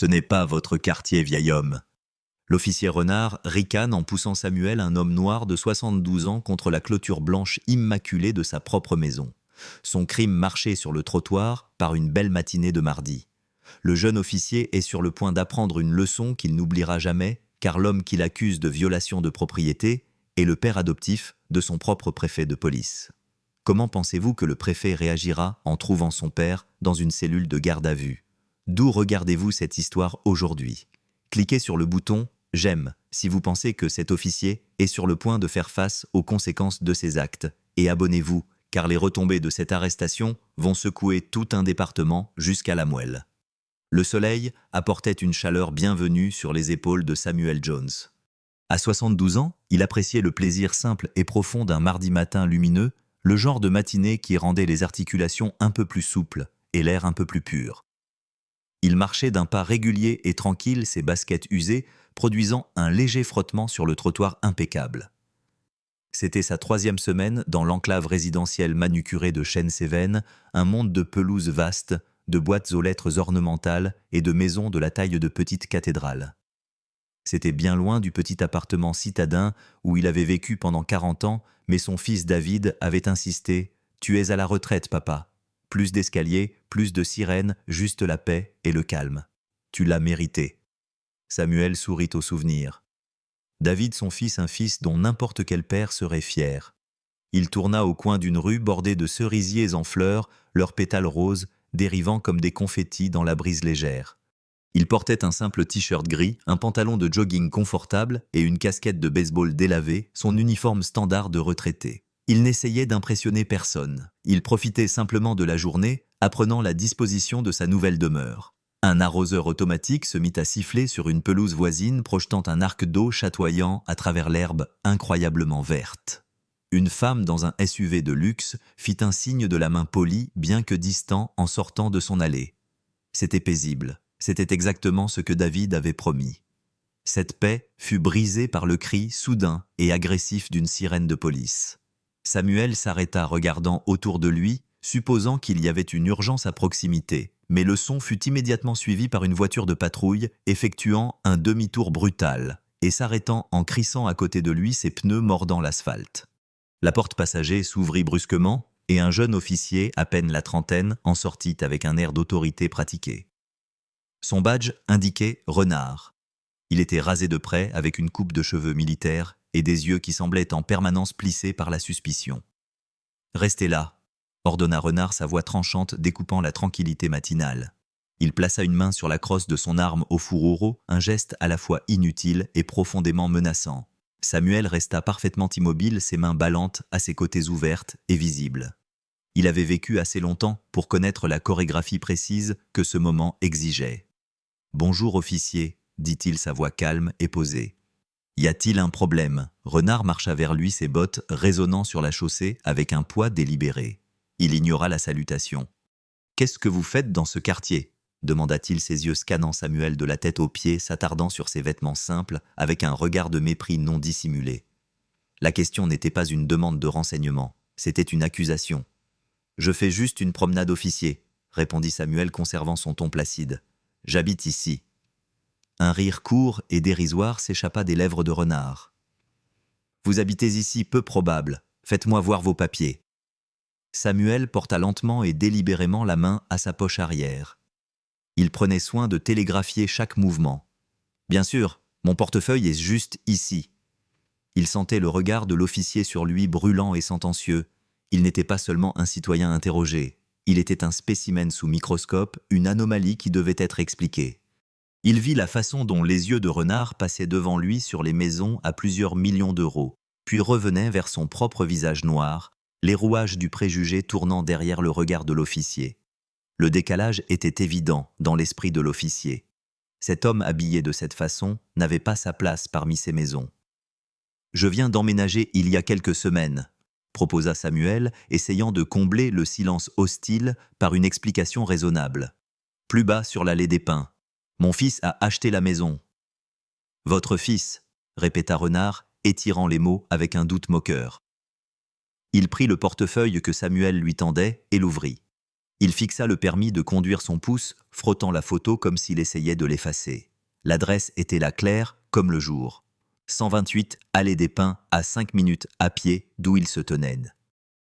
Ce n'est pas votre quartier, vieil homme. L'officier Renard ricane en poussant Samuel, un homme noir de 72 ans, contre la clôture blanche immaculée de sa propre maison. Son crime marchait sur le trottoir par une belle matinée de mardi. Le jeune officier est sur le point d'apprendre une leçon qu'il n'oubliera jamais, car l'homme qu'il accuse de violation de propriété est le père adoptif de son propre préfet de police. Comment pensez-vous que le préfet réagira en trouvant son père dans une cellule de garde à vue? D'où regardez-vous cette histoire aujourd'hui? Cliquez sur le bouton « J'aime » si vous pensez que cet officier est sur le point de faire face aux conséquences de ses actes. Et abonnez-vous, car les retombées de cette arrestation vont secouer tout un département jusqu'à la moelle. Le soleil apportait une chaleur bienvenue sur les épaules de Samuel Jones. À 72 ans, il appréciait le plaisir simple et profond d'un mardi matin lumineux, le genre de matinée qui rendait les articulations un peu plus souples et l'air un peu plus pur. Il marchait d'un pas régulier et tranquille, ses baskets usées, produisant un léger frottement sur le trottoir impeccable. C'était sa 3e semaine dans l'enclave résidentielle manucurée de Chênes-Cévennes, un monde de pelouses vastes, de boîtes aux lettres ornementales et de maisons de la taille de petites cathédrales. C'était bien loin du petit appartement citadin où il avait vécu pendant 40 ans, mais son fils David avait insisté « Tu es à la retraite, papa. Plus d'escaliers, plus de sirènes, juste la paix et le calme. Tu l'as mérité. » Samuel sourit au souvenir. David, son fils, un fils dont n'importe quel père serait fier. Il tourna au coin d'une rue bordée de cerisiers en fleurs, leurs pétales roses, dérivant comme des confettis dans la brise légère. Il portait un simple t-shirt gris, un pantalon de jogging confortable et une casquette de baseball délavée, son uniforme standard de retraité. Il n'essayait d'impressionner personne. Il profitait simplement de la journée, apprenant la disposition de sa nouvelle demeure. Un arroseur automatique se mit à siffler sur une pelouse voisine, projetant un arc d'eau chatoyant à travers l'herbe incroyablement verte. Une femme dans un SUV de luxe fit un signe de la main polie, bien que distant, en sortant de son allée. C'était paisible. C'était exactement ce que David avait promis. Cette paix fut brisée par le cri soudain et agressif d'une sirène de police. Samuel s'arrêta, regardant autour de lui, supposant qu'il y avait une urgence à proximité, mais le son fut immédiatement suivi par une voiture de patrouille effectuant un demi-tour brutal et s'arrêtant en crissant à côté de lui, ses pneus mordant l'asphalte. La porte passager s'ouvrit brusquement et un jeune officier, à peine la trentaine, en sortit avec un air d'autorité pratiquée. Son badge indiquait « Renard ». Il était rasé de près avec une coupe de cheveux militaire et des yeux qui semblaient en permanence plissés par la suspicion. « Restez là », ordonna Renard, sa voix tranchante découpant la tranquillité matinale. Il plaça une main sur la crosse de son arme au fourreau, un geste à la fois inutile et profondément menaçant. Samuel resta parfaitement immobile, ses mains ballantes à ses côtés ouvertes et visibles. Il avait vécu assez longtemps pour connaître la chorégraphie précise que ce moment exigeait. « Bonjour, officier », dit-il, sa voix calme et posée. « Y a-t-il un problème ?» Renard marcha vers lui, ses bottes résonnant sur la chaussée avec un poids délibéré. Il ignora la salutation. « Qu'est-ce que vous faites dans ce quartier ?» demanda-t-il, ses yeux scannant Samuel de la tête aux pieds, s'attardant sur ses vêtements simples avec un regard de mépris non dissimulé. La question n'était pas une demande de renseignement, c'était une accusation. « Je fais juste une promenade, officier », répondit Samuel, conservant son ton placide. « J'habite ici. » Un rire court et dérisoire s'échappa des lèvres de Renard. « Vous habitez ici, peu probable. Faites-moi voir vos papiers. » Samuel porta lentement et délibérément la main à sa poche arrière. Il prenait soin de télégraphier chaque mouvement. « Bien sûr, mon portefeuille est juste ici. » Il sentait le regard de l'officier sur lui, brûlant et sentencieux. Il n'était pas seulement un citoyen interrogé. Il était un spécimen sous microscope, une anomalie qui devait être expliquée. Il vit la façon dont les yeux de Renard passaient devant lui sur les maisons à plusieurs millions d'euros, puis revenaient vers son propre visage noir, les rouages du préjugé tournant derrière le regard de l'officier. Le décalage était évident dans l'esprit de l'officier. Cet homme habillé de cette façon n'avait pas sa place parmi ces maisons. « Je viens d'emménager il y a quelques semaines », proposa Samuel, essayant de combler le silence hostile par une explication raisonnable. « Plus bas sur l'allée des Pins. Mon fils a acheté la maison. »« Votre fils », répéta Renard, étirant les mots avec un doute moqueur. Il prit le portefeuille que Samuel lui tendait et l'ouvrit. Il fixa le permis de conduire son pouce, frottant la photo comme s'il essayait de l'effacer. L'adresse était là claire comme le jour. 128 Allée des Pins, à 5 minutes à pied d'où il se tenait.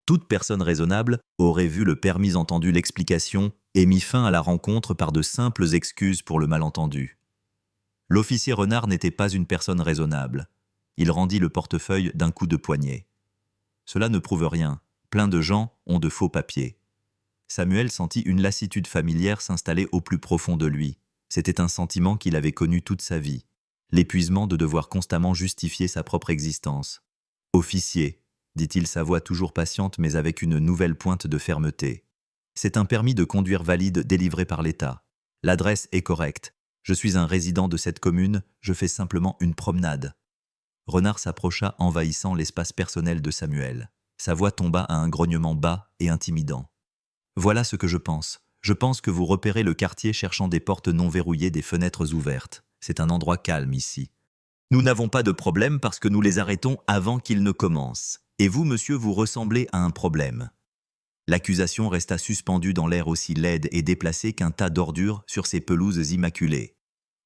Toute personne raisonnable aurait vu le permis entendu l'explication et mis fin à la rencontre par de simples excuses pour le malentendu. L'officier Renard n'était pas une personne raisonnable. Il rendit le portefeuille d'un coup de poignet. Cela ne prouve rien. Plein de gens ont de faux papiers. Samuel sentit une lassitude familière s'installer au plus profond de lui. C'était un sentiment qu'il avait connu toute sa vie. L'épuisement de devoir constamment justifier sa propre existence. « Officier », dit-il, sa voix toujours patiente mais avec une nouvelle pointe de fermeté. « C'est un permis de conduire valide délivré par l'État. L'adresse est correcte. Je suis un résident de cette commune, je fais simplement une promenade. » Renard s'approcha envahissant l'espace personnel de Samuel. Sa voix tomba à un grognement bas et intimidant. « Voilà ce que je pense. Je pense que vous repérez le quartier cherchant des portes non verrouillées, des fenêtres ouvertes. C'est un endroit calme ici. Nous n'avons pas de problème parce que nous les arrêtons avant qu'ils ne commencent. Et vous, monsieur, vous ressemblez à un problème. » L'accusation resta suspendue dans l'air aussi laide et déplacée qu'un tas d'ordures sur ces pelouses immaculées.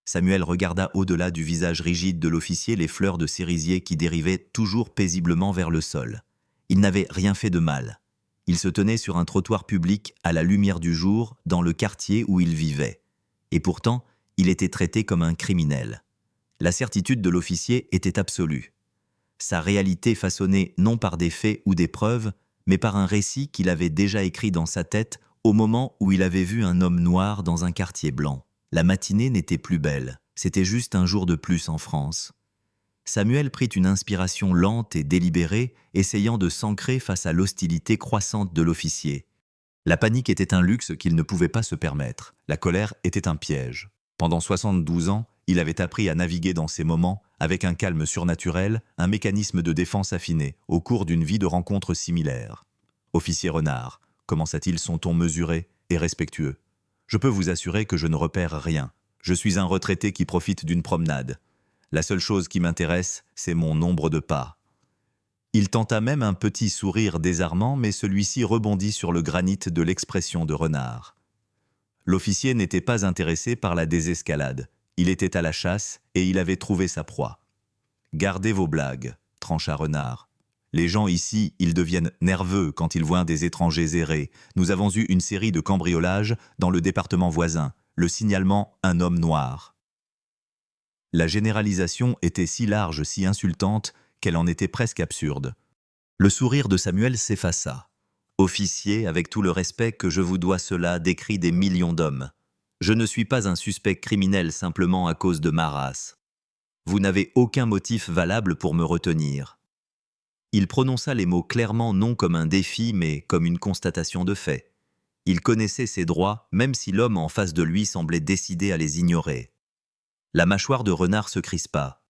Samuel regarda au-delà du visage rigide de l'officier les fleurs de cerisier qui dérivaient toujours paisiblement vers le sol. Il n'avait rien fait de mal. Il se tenait sur un trottoir public à la lumière du jour dans le quartier où il vivait. Et pourtant, il était traité comme un criminel. La certitude de l'officier était absolue. Sa réalité façonnée non par des faits ou des preuves, mais par un récit qu'il avait déjà écrit dans sa tête au moment où il avait vu un homme noir dans un quartier blanc. La matinée n'était plus belle, c'était juste un jour de plus en France. Samuel prit une inspiration lente et délibérée, essayant de s'ancrer face à l'hostilité croissante de l'officier. La panique était un luxe qu'il ne pouvait pas se permettre. La colère était un piège. Pendant 72 ans, il avait appris à naviguer dans ces moments avec un calme surnaturel, un mécanisme de défense affiné, au cours d'une vie de rencontres similaires. « Officier Renard », commença-t-il son ton mesuré et respectueux. « Je peux vous assurer que je ne repère rien. Je suis un retraité qui profite d'une promenade. La seule chose qui m'intéresse, c'est mon nombre de pas. » Il tenta même un petit sourire désarmant, mais celui-ci rebondit sur le granit de l'expression de Renard. L'officier n'était pas intéressé par la désescalade. Il était à la chasse et il avait trouvé sa proie. « Gardez vos blagues », trancha Renard. « Les gens ici, ils deviennent nerveux quand ils voient des étrangers errer. Nous avons eu une série de cambriolages dans le département voisin. Le signalement « un homme noir ». La généralisation était si large, si insultante, qu'elle en était presque absurde. Le sourire de Samuel s'effaça. « Officier, avec tout le respect que je vous dois, cela décrit des millions d'hommes. Je ne suis pas un suspect criminel simplement à cause de ma race. Vous n'avez aucun motif valable pour me retenir. » Il prononça les mots clairement, non comme un défi, mais comme une constatation de fait. Il connaissait ses droits, même si l'homme en face de lui semblait décidé à les ignorer. La mâchoire de Renard se crispa.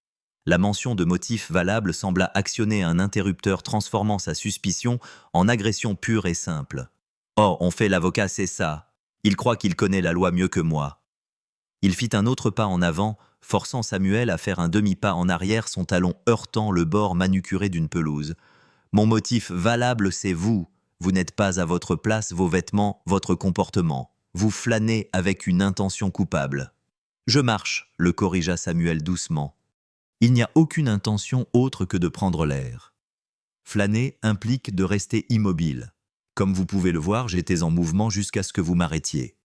La mention de motif valable sembla actionner un interrupteur transformant sa suspicion en agression pure et simple. « Oh, on fait l'avocat, c'est ça. Il croit qu'il connaît la loi mieux que moi. » Il fit un autre pas en avant, forçant Samuel à faire un demi-pas en arrière, son talon heurtant le bord manucuré d'une pelouse. « Mon motif valable, c'est vous. Vous n'êtes pas à votre place, vos vêtements, votre comportement. Vous flânez avec une intention coupable. » « Je marche », le corrigea Samuel doucement. « Il n'y a aucune intention autre que de prendre l'air. Flâner implique de rester immobile. Comme vous pouvez le voir, j'étais en mouvement jusqu'à ce que vous m'arrêtiez. »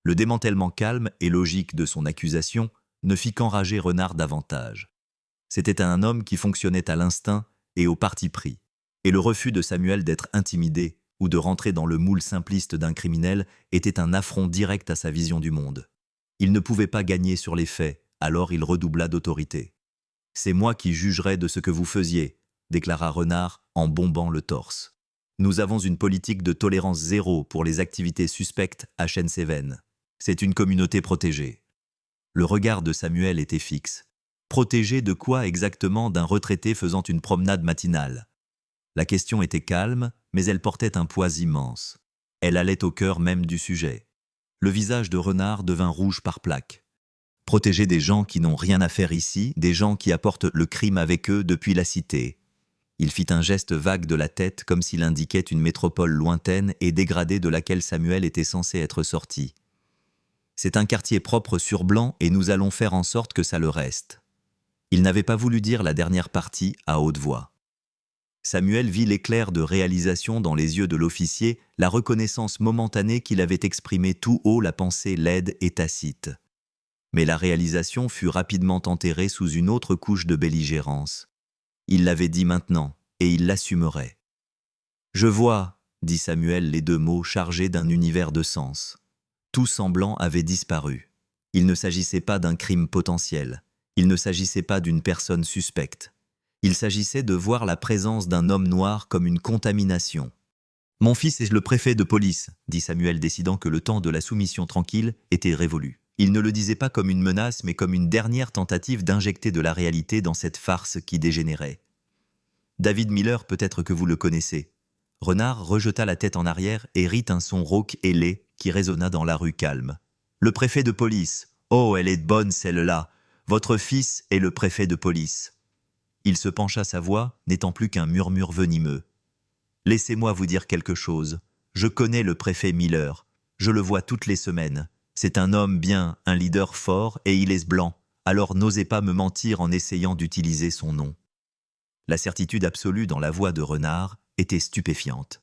Le démantèlement calme et logique de son accusation ne fit qu'enrager Renard davantage. C'était un homme qui fonctionnait à l'instinct et au parti pris. Et le refus de Samuel d'être intimidé ou de rentrer dans le moule simpliste d'un criminel était un affront direct à sa vision du monde. Il ne pouvait pas gagner sur les faits, alors il redoubla d'autorité. « C'est moi qui jugerai de ce que vous faisiez », déclara Renard en bombant le torse. « Nous avons une politique de tolérance zéro pour les activités suspectes à Chenseven. C'est une communauté protégée. » Le regard de Samuel était fixe. Protégé de quoi exactement d'un retraité faisant une promenade matinale? La question était calme, mais elle portait un poids immense. Elle allait au cœur même du sujet. Le visage de Renard devint rouge par plaques. Protéger des gens qui n'ont rien à faire ici, des gens qui apportent le crime avec eux depuis la cité. Il fit un geste vague de la tête comme s'il indiquait une métropole lointaine et dégradée de laquelle Samuel était censé être sorti. C'est un quartier propre sur blanc et nous allons faire en sorte que ça le reste. Il n'avait pas voulu dire la dernière partie à haute voix. Samuel vit l'éclair de réalisation dans les yeux de l'officier, la reconnaissance momentanée qu'il avait exprimée tout haut la pensée laide et tacite. Mais la réalisation fut rapidement enterrée sous une autre couche de belligérance. Il l'avait dit maintenant, et il l'assumerait. « Je vois », dit Samuel les deux mots chargés d'un univers de sens. Tout semblant avait disparu. Il ne s'agissait pas d'un crime potentiel. Il ne s'agissait pas d'une personne suspecte. Il s'agissait de voir la présence d'un homme noir comme une contamination. « Mon fils est le préfet de police », dit Samuel, décidant que le temps de la soumission tranquille était révolu. Il ne le disait pas comme une menace, mais comme une dernière tentative d'injecter de la réalité dans cette farce qui dégénérait. « David Miller, peut-être que vous le connaissez. » Renard rejeta la tête en arrière et rit un son rauque et laid qui résonna dans la rue calme. « Le préfet de police. Oh, elle est bonne celle-là. Votre fils est le préfet de police. » Il se pencha, sa voix n'étant plus qu'un murmure venimeux. « Laissez-moi vous dire quelque chose. Je connais le préfet Miller. Je le vois toutes les semaines. C'est un homme bien, un leader fort, et il est blanc. Alors n'osez pas me mentir en essayant d'utiliser son nom. » La certitude absolue dans la voix de Renard était stupéfiante.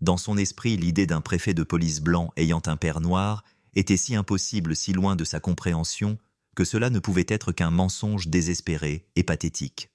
Dans son esprit, l'idée d'un préfet de police blanc ayant un père noir était si impossible, si loin de sa compréhension, que cela ne pouvait être qu'un mensonge désespéré et pathétique.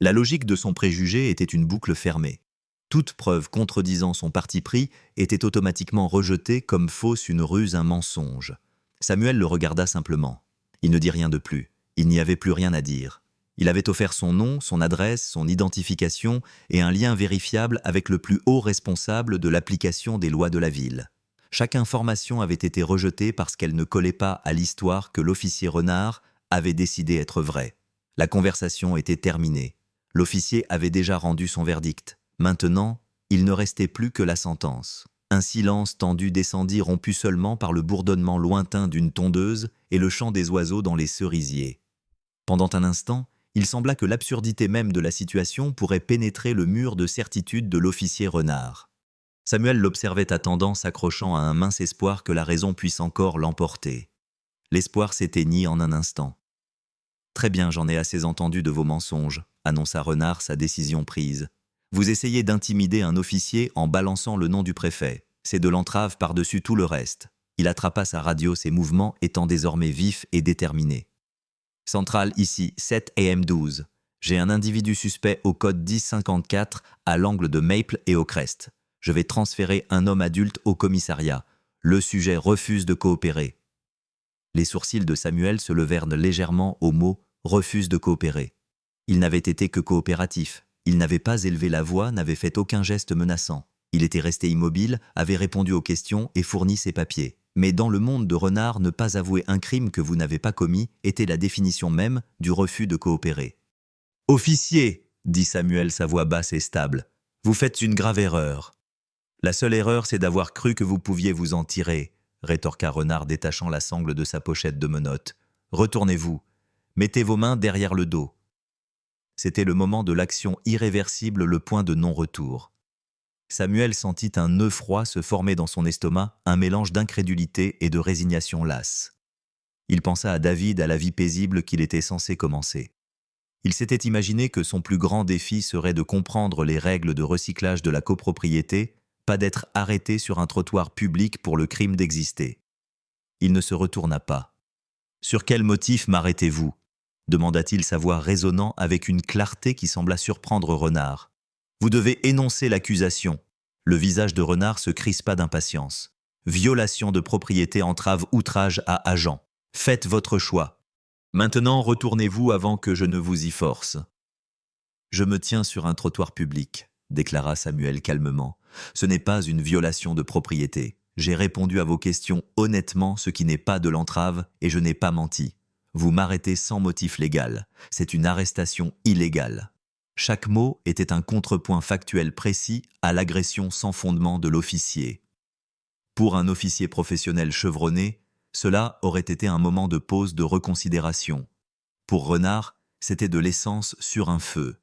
La logique de son préjugé était une boucle fermée. Toute preuve contredisant son parti pris était automatiquement rejetée comme fausse, une ruse, un mensonge. Samuel le regarda simplement. Il ne dit rien de plus. Il n'y avait plus rien à dire. Il avait offert son nom, son adresse, son identification et un lien vérifiable avec le plus haut responsable de l'application des lois de la ville. Chaque information avait été rejetée parce qu'elle ne collait pas à l'histoire que l'officier Renard avait décidé être vraie. La conversation était terminée. L'officier avait déjà rendu son verdict. Maintenant, il ne restait plus que la sentence. Un silence tendu descendit, rompu seulement par le bourdonnement lointain d'une tondeuse et le chant des oiseaux dans les cerisiers. Pendant un instant, il sembla que l'absurdité même de la situation pourrait pénétrer le mur de certitude de l'officier Renard. Samuel l'observait attendant, s'accrochant à un mince espoir que la raison puisse encore l'emporter. L'espoir s'éteignit en un instant. « Très bien, j'en ai assez entendu de vos mensonges », annonça Renard sa décision prise. « Vous essayez d'intimider un officier en balançant le nom du préfet. C'est de l'entrave par-dessus tout le reste. » Il attrapa sa radio, ses mouvements étant désormais vifs et déterminés. « Centrale ici, 7 AM 12. J'ai un individu suspect au code 1054 à l'angle de Maple et Oakrest. Je vais transférer un homme adulte au commissariat. Le sujet refuse de coopérer. » Les sourcils de Samuel se levèrent légèrement au mot « refuse de coopérer ». Il n'avait été que coopératif. Il n'avait pas élevé la voix, n'avait fait aucun geste menaçant. Il était resté immobile, avait répondu aux questions et fourni ses papiers. Mais dans le monde de Renard, ne pas avouer un crime que vous n'avez pas commis était la définition même du refus de coopérer. « Officier !» dit Samuel, sa voix basse et stable. « Vous faites une grave erreur. » « La seule erreur, c'est d'avoir cru que vous pouviez vous en tirer, » rétorqua Renard, détachant la sangle de sa pochette de menottes. « Retournez-vous. Mettez vos mains derrière le dos. » C'était le moment de l'action irréversible, le point de non-retour. Samuel sentit un nœud froid se former dans son estomac, un mélange d'incrédulité et de résignation lasse. Il pensa à David, à la vie paisible qu'il était censé commencer. Il s'était imaginé que son plus grand défi serait de comprendre les règles de recyclage de la copropriété, pas d'être arrêté sur un trottoir public pour le crime d'exister. Il ne se retourna pas. « Sur quel motif m'arrêtez-vous » demanda-t-il, sa voix résonnant avec une clarté qui sembla surprendre Renard. « Vous devez énoncer l'accusation. » Le visage de Renard se crispa d'impatience. « Violation de propriété, entrave, outrage à agent. Faites votre choix. Maintenant, retournez-vous avant que je ne vous y force. » « Je me tiens sur un trottoir public, » déclara Samuel calmement. « Ce n'est pas une violation de propriété. J'ai répondu à vos questions honnêtement, ce qui n'est pas de l'entrave, et je n'ai pas menti. Vous m'arrêtez sans motif légal. C'est une arrestation illégale. » Chaque mot était un contrepoint factuel précis à l'agression sans fondement de l'officier. Pour un officier professionnel chevronné, cela aurait été un moment de pause, de reconsidération. Pour Renard, c'était de l'essence sur un feu.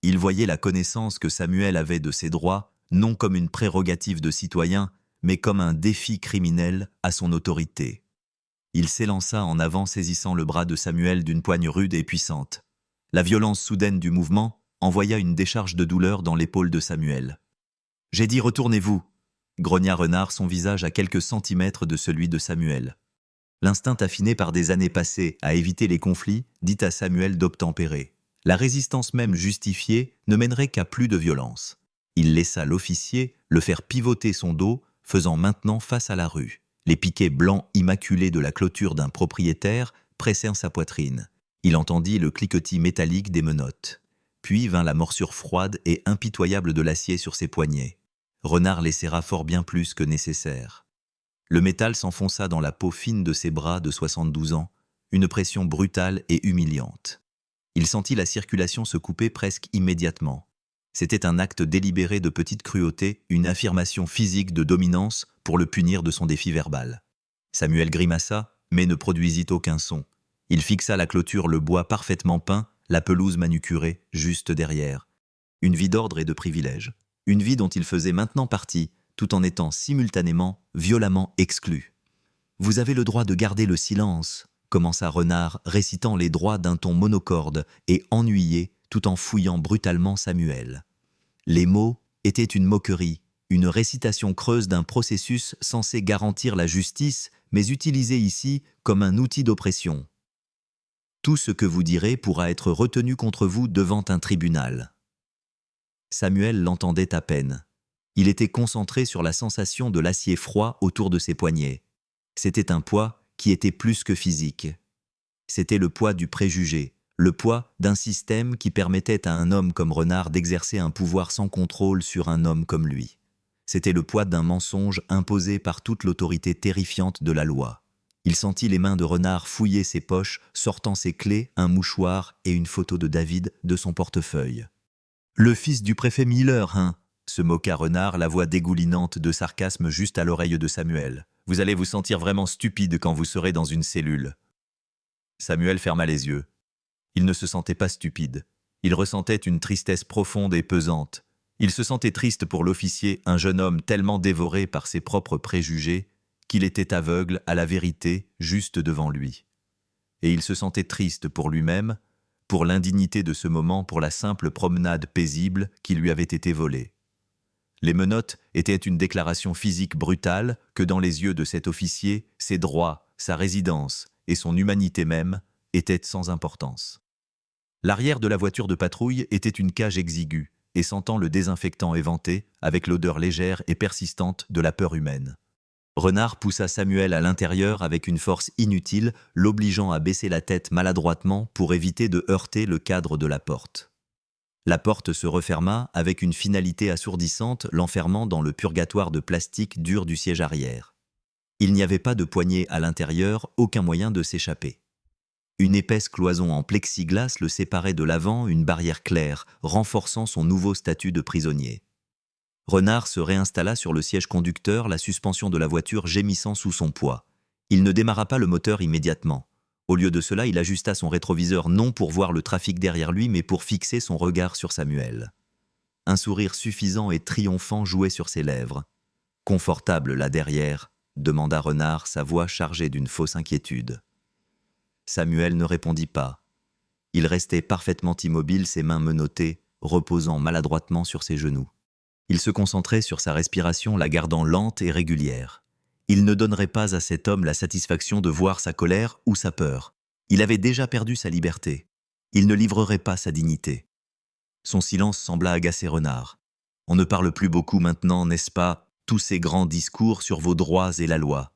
Il voyait la connaissance que Samuel avait de ses droits, non comme une prérogative de citoyen, mais comme un défi criminel à son autorité. Il s'élança en avant saisissant le bras de Samuel d'une poigne rude et puissante. La violence soudaine du mouvement envoya une décharge de douleur dans l'épaule de Samuel. « J'ai dit retournez-vous !» grogna Renard, son visage à quelques centimètres de celui de Samuel. L'instinct affiné par des années passées à éviter les conflits dit à Samuel d'obtempérer. La résistance même justifiée ne mènerait qu'à plus de violence. Il laissa l'officier le faire pivoter son dos, faisant maintenant face à la rue. Les piquets blancs immaculés de la clôture d'un propriétaire pressèrent sa poitrine. Il entendit le cliquetis métallique des menottes. Puis vint la morsure froide et impitoyable de l'acier sur ses poignets. Renard les serra fort bien plus que nécessaire. Le métal s'enfonça dans la peau fine de ses bras de 72 ans, une pression brutale et humiliante. Il sentit la circulation se couper presque immédiatement. C'était un acte délibéré de petite cruauté, une affirmation physique de dominance pour le punir de son défi verbal. Samuel grimaça, mais ne produisit aucun son. Il fixa la clôture, le bois parfaitement peint, la pelouse manucurée, juste derrière. Une vie d'ordre et de privilège. Une vie dont il faisait maintenant partie, tout en étant simultanément, violemment exclu. « Vous avez le droit de garder le silence », commença Renard, récitant les droits d'un ton monocorde et ennuyé, tout en fouillant brutalement Samuel. Les mots étaient une moquerie, une récitation creuse d'un processus censé garantir la justice, mais utilisé ici comme un outil d'oppression. Tout ce que vous direz pourra être retenu contre vous devant un tribunal. Samuel l'entendait à peine. Il était concentré sur la sensation de l'acier froid autour de ses poignets. C'était un poids qui était plus que physique. C'était le poids du préjugé, le poids d'un système qui permettait à un homme comme Renard d'exercer un pouvoir sans contrôle sur un homme comme lui. C'était le poids d'un mensonge imposé par toute l'autorité terrifiante de la loi. Il sentit les mains de Renard fouiller ses poches, sortant ses clés, un mouchoir et une photo de David de son portefeuille. « Le fils du préfet Miller, hein ?» se moqua Renard, la voix dégoulinante de sarcasme juste à l'oreille de Samuel. « Vous allez vous sentir vraiment stupide quand vous serez dans une cellule. » Samuel ferma les yeux. Il ne se sentait pas stupide. Il ressentait une tristesse profonde et pesante. Il se sentait triste pour l'officier, un jeune homme tellement dévoré par ses propres préjugés qu'il était aveugle à la vérité juste devant lui. Et il se sentait triste pour lui-même, pour l'indignité de ce moment, pour la simple promenade paisible qui lui avait été volée. Les menottes étaient une déclaration physique brutale que dans les yeux de cet officier, ses droits, sa résidence et son humanité même étaient sans importance. L'arrière de la voiture de patrouille était une cage exiguë et sentant le désinfectant éventé avec l'odeur légère et persistante de la peur humaine. Renard poussa Samuel à l'intérieur avec une force inutile, l'obligeant à baisser la tête maladroitement pour éviter de heurter le cadre de la porte. La porte se referma avec une finalité assourdissante, l'enfermant dans le purgatoire de plastique dur du siège arrière. Il n'y avait pas de poignée à l'intérieur, aucun moyen de s'échapper. Une épaisse cloison en plexiglas le séparait de l'avant, une barrière claire, renforçant son nouveau statut de prisonnier. Renard se réinstalla sur le siège conducteur, la suspension de la voiture gémissant sous son poids. Il ne démarra pas le moteur immédiatement. Au lieu de cela, il ajusta son rétroviseur non pour voir le trafic derrière lui, mais pour fixer son regard sur Samuel. Un sourire suffisant et triomphant jouait sur ses lèvres. « Confortable là derrière ?» demanda Renard, sa voix chargée d'une fausse inquiétude. Samuel ne répondit pas. Il restait parfaitement immobile, ses mains menottées, reposant maladroitement sur ses genoux. Il se concentrait sur sa respiration, la gardant lente et régulière. Il ne donnerait pas à cet homme la satisfaction de voir sa colère ou sa peur. Il avait déjà perdu sa liberté. Il ne livrerait pas sa dignité. Son silence sembla agacer Renard. « On ne parle plus beaucoup maintenant, n'est-ce pas, tous ces grands discours sur vos droits et la loi.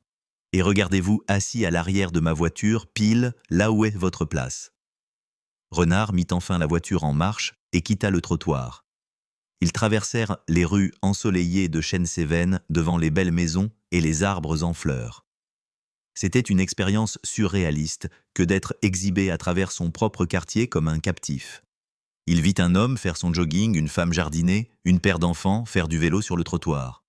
Et regardez-vous assis à l'arrière de ma voiture, pile là où est votre place. » Renard mit enfin la voiture en marche et quitta le trottoir. Ils traversèrent les rues ensoleillées de Chênes-Cévennes devant les belles maisons et les arbres en fleurs. C'était une expérience surréaliste que d'être exhibé à travers son propre quartier comme un captif. Il vit un homme faire son jogging, une femme jardiner, une paire d'enfants faire du vélo sur le trottoir.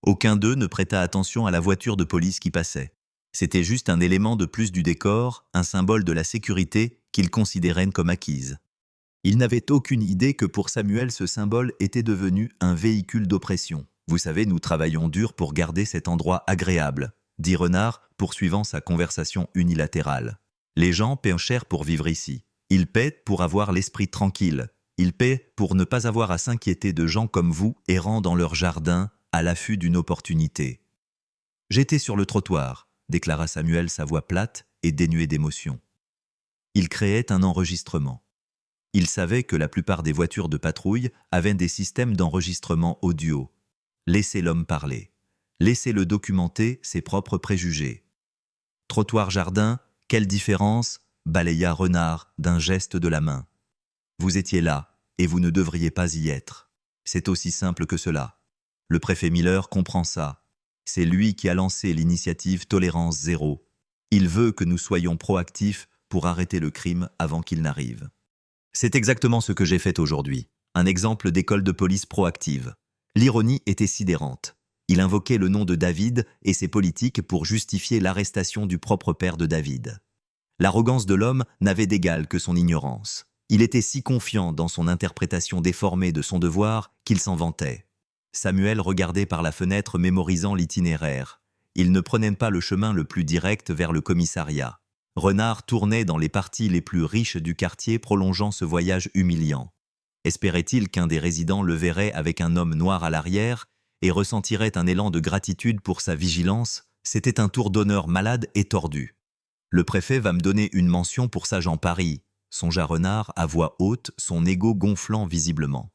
Aucun d'eux ne prêta attention à la voiture de police qui passait. C'était juste un élément de plus du décor, un symbole de la sécurité qu'ils considéraient comme acquise. Il n'avait aucune idée que pour Samuel, ce symbole était devenu un véhicule d'oppression. Vous savez, nous travaillons dur pour garder cet endroit agréable, dit Renard, poursuivant sa conversation unilatérale. Les gens paient cher pour vivre ici. Ils paient pour avoir l'esprit tranquille. Ils paient pour ne pas avoir à s'inquiéter de gens comme vous errant dans leur jardin à l'affût d'une opportunité. J'étais sur le trottoir, déclara Samuel, sa voix plate et dénuée d'émotion. Il créait un enregistrement. Il savait que la plupart des voitures de patrouille avaient des systèmes d'enregistrement audio. Laissez l'homme parler. Laissez-le documenter ses propres préjugés. Trottoir-jardin, quelle différence, balaya Renard d'un geste de la main. Vous étiez là, et vous ne devriez pas y être. C'est aussi simple que cela. Le préfet Miller comprend ça. C'est lui qui a lancé l'initiative Tolérance Zéro. Il veut que nous soyons proactifs pour arrêter le crime avant qu'il n'arrive. C'est exactement ce que j'ai fait aujourd'hui. Un exemple d'école de police proactive. L'ironie était sidérante. Il invoquait le nom de David et ses politiques pour justifier l'arrestation du propre père de David. L'arrogance de l'homme n'avait d'égal que son ignorance. Il était si confiant dans son interprétation déformée de son devoir qu'il s'en vantait. Samuel regardait par la fenêtre mémorisant l'itinéraire. Il ne prenait pas le chemin le plus direct vers le commissariat. Renard tournait dans les parties les plus riches du quartier prolongeant ce voyage humiliant. Espérait-il qu'un des résidents le verrait avec un homme noir à l'arrière et ressentirait un élan de gratitude pour sa vigilance? C'était un tour d'honneur malade et tordu. Le préfet va me donner une mention pour ça, Jean Paris, songea Renard à voix haute, son ego gonflant visiblement.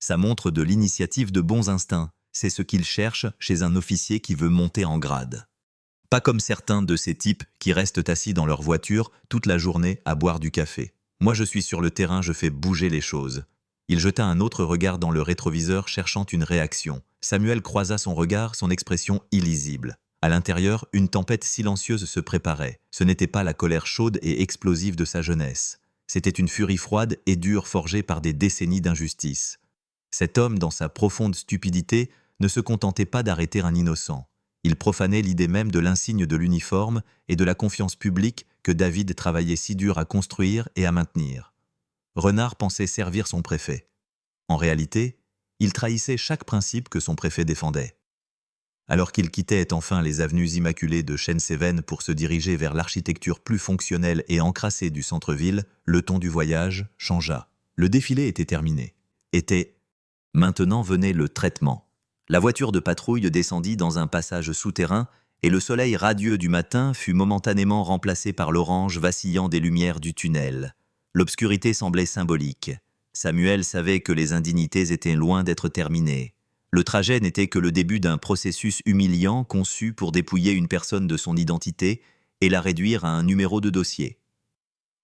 Ça montre de l'initiative de bons instincts, c'est ce qu'il cherche chez un officier qui veut monter en grade. Pas comme certains de ces types qui restent assis dans leur voiture toute la journée à boire du café. Moi je suis sur le terrain, je fais bouger les choses. Il jeta un autre regard dans le rétroviseur cherchant une réaction. Samuel croisa son regard, son expression illisible. À l'intérieur, une tempête silencieuse se préparait. Ce n'était pas la colère chaude et explosive de sa jeunesse. C'était une furie froide et dure forgée par des décennies d'injustice. Cet homme, dans sa profonde stupidité, ne se contentait pas d'arrêter un innocent. Il profanait l'idée même de l'insigne de l'uniforme et de la confiance publique que David travaillait si dur à construire et à maintenir. Renard pensait servir son préfet. En réalité, il trahissait chaque principe que son préfet défendait. Alors qu'il quittait enfin les avenues immaculées de Chêne-Séven pour se diriger vers l'architecture plus fonctionnelle et encrassée du centre-ville, le ton du voyage changea. Le défilé était terminé. Maintenant venait le traitement. La voiture de patrouille descendit dans un passage souterrain et le soleil radieux du matin fut momentanément remplacé par l'orange vacillant des lumières du tunnel. L'obscurité semblait symbolique. Samuel savait que les indignités étaient loin d'être terminées. Le trajet n'était que le début d'un processus humiliant conçu pour dépouiller une personne de son identité et la réduire à un numéro de dossier.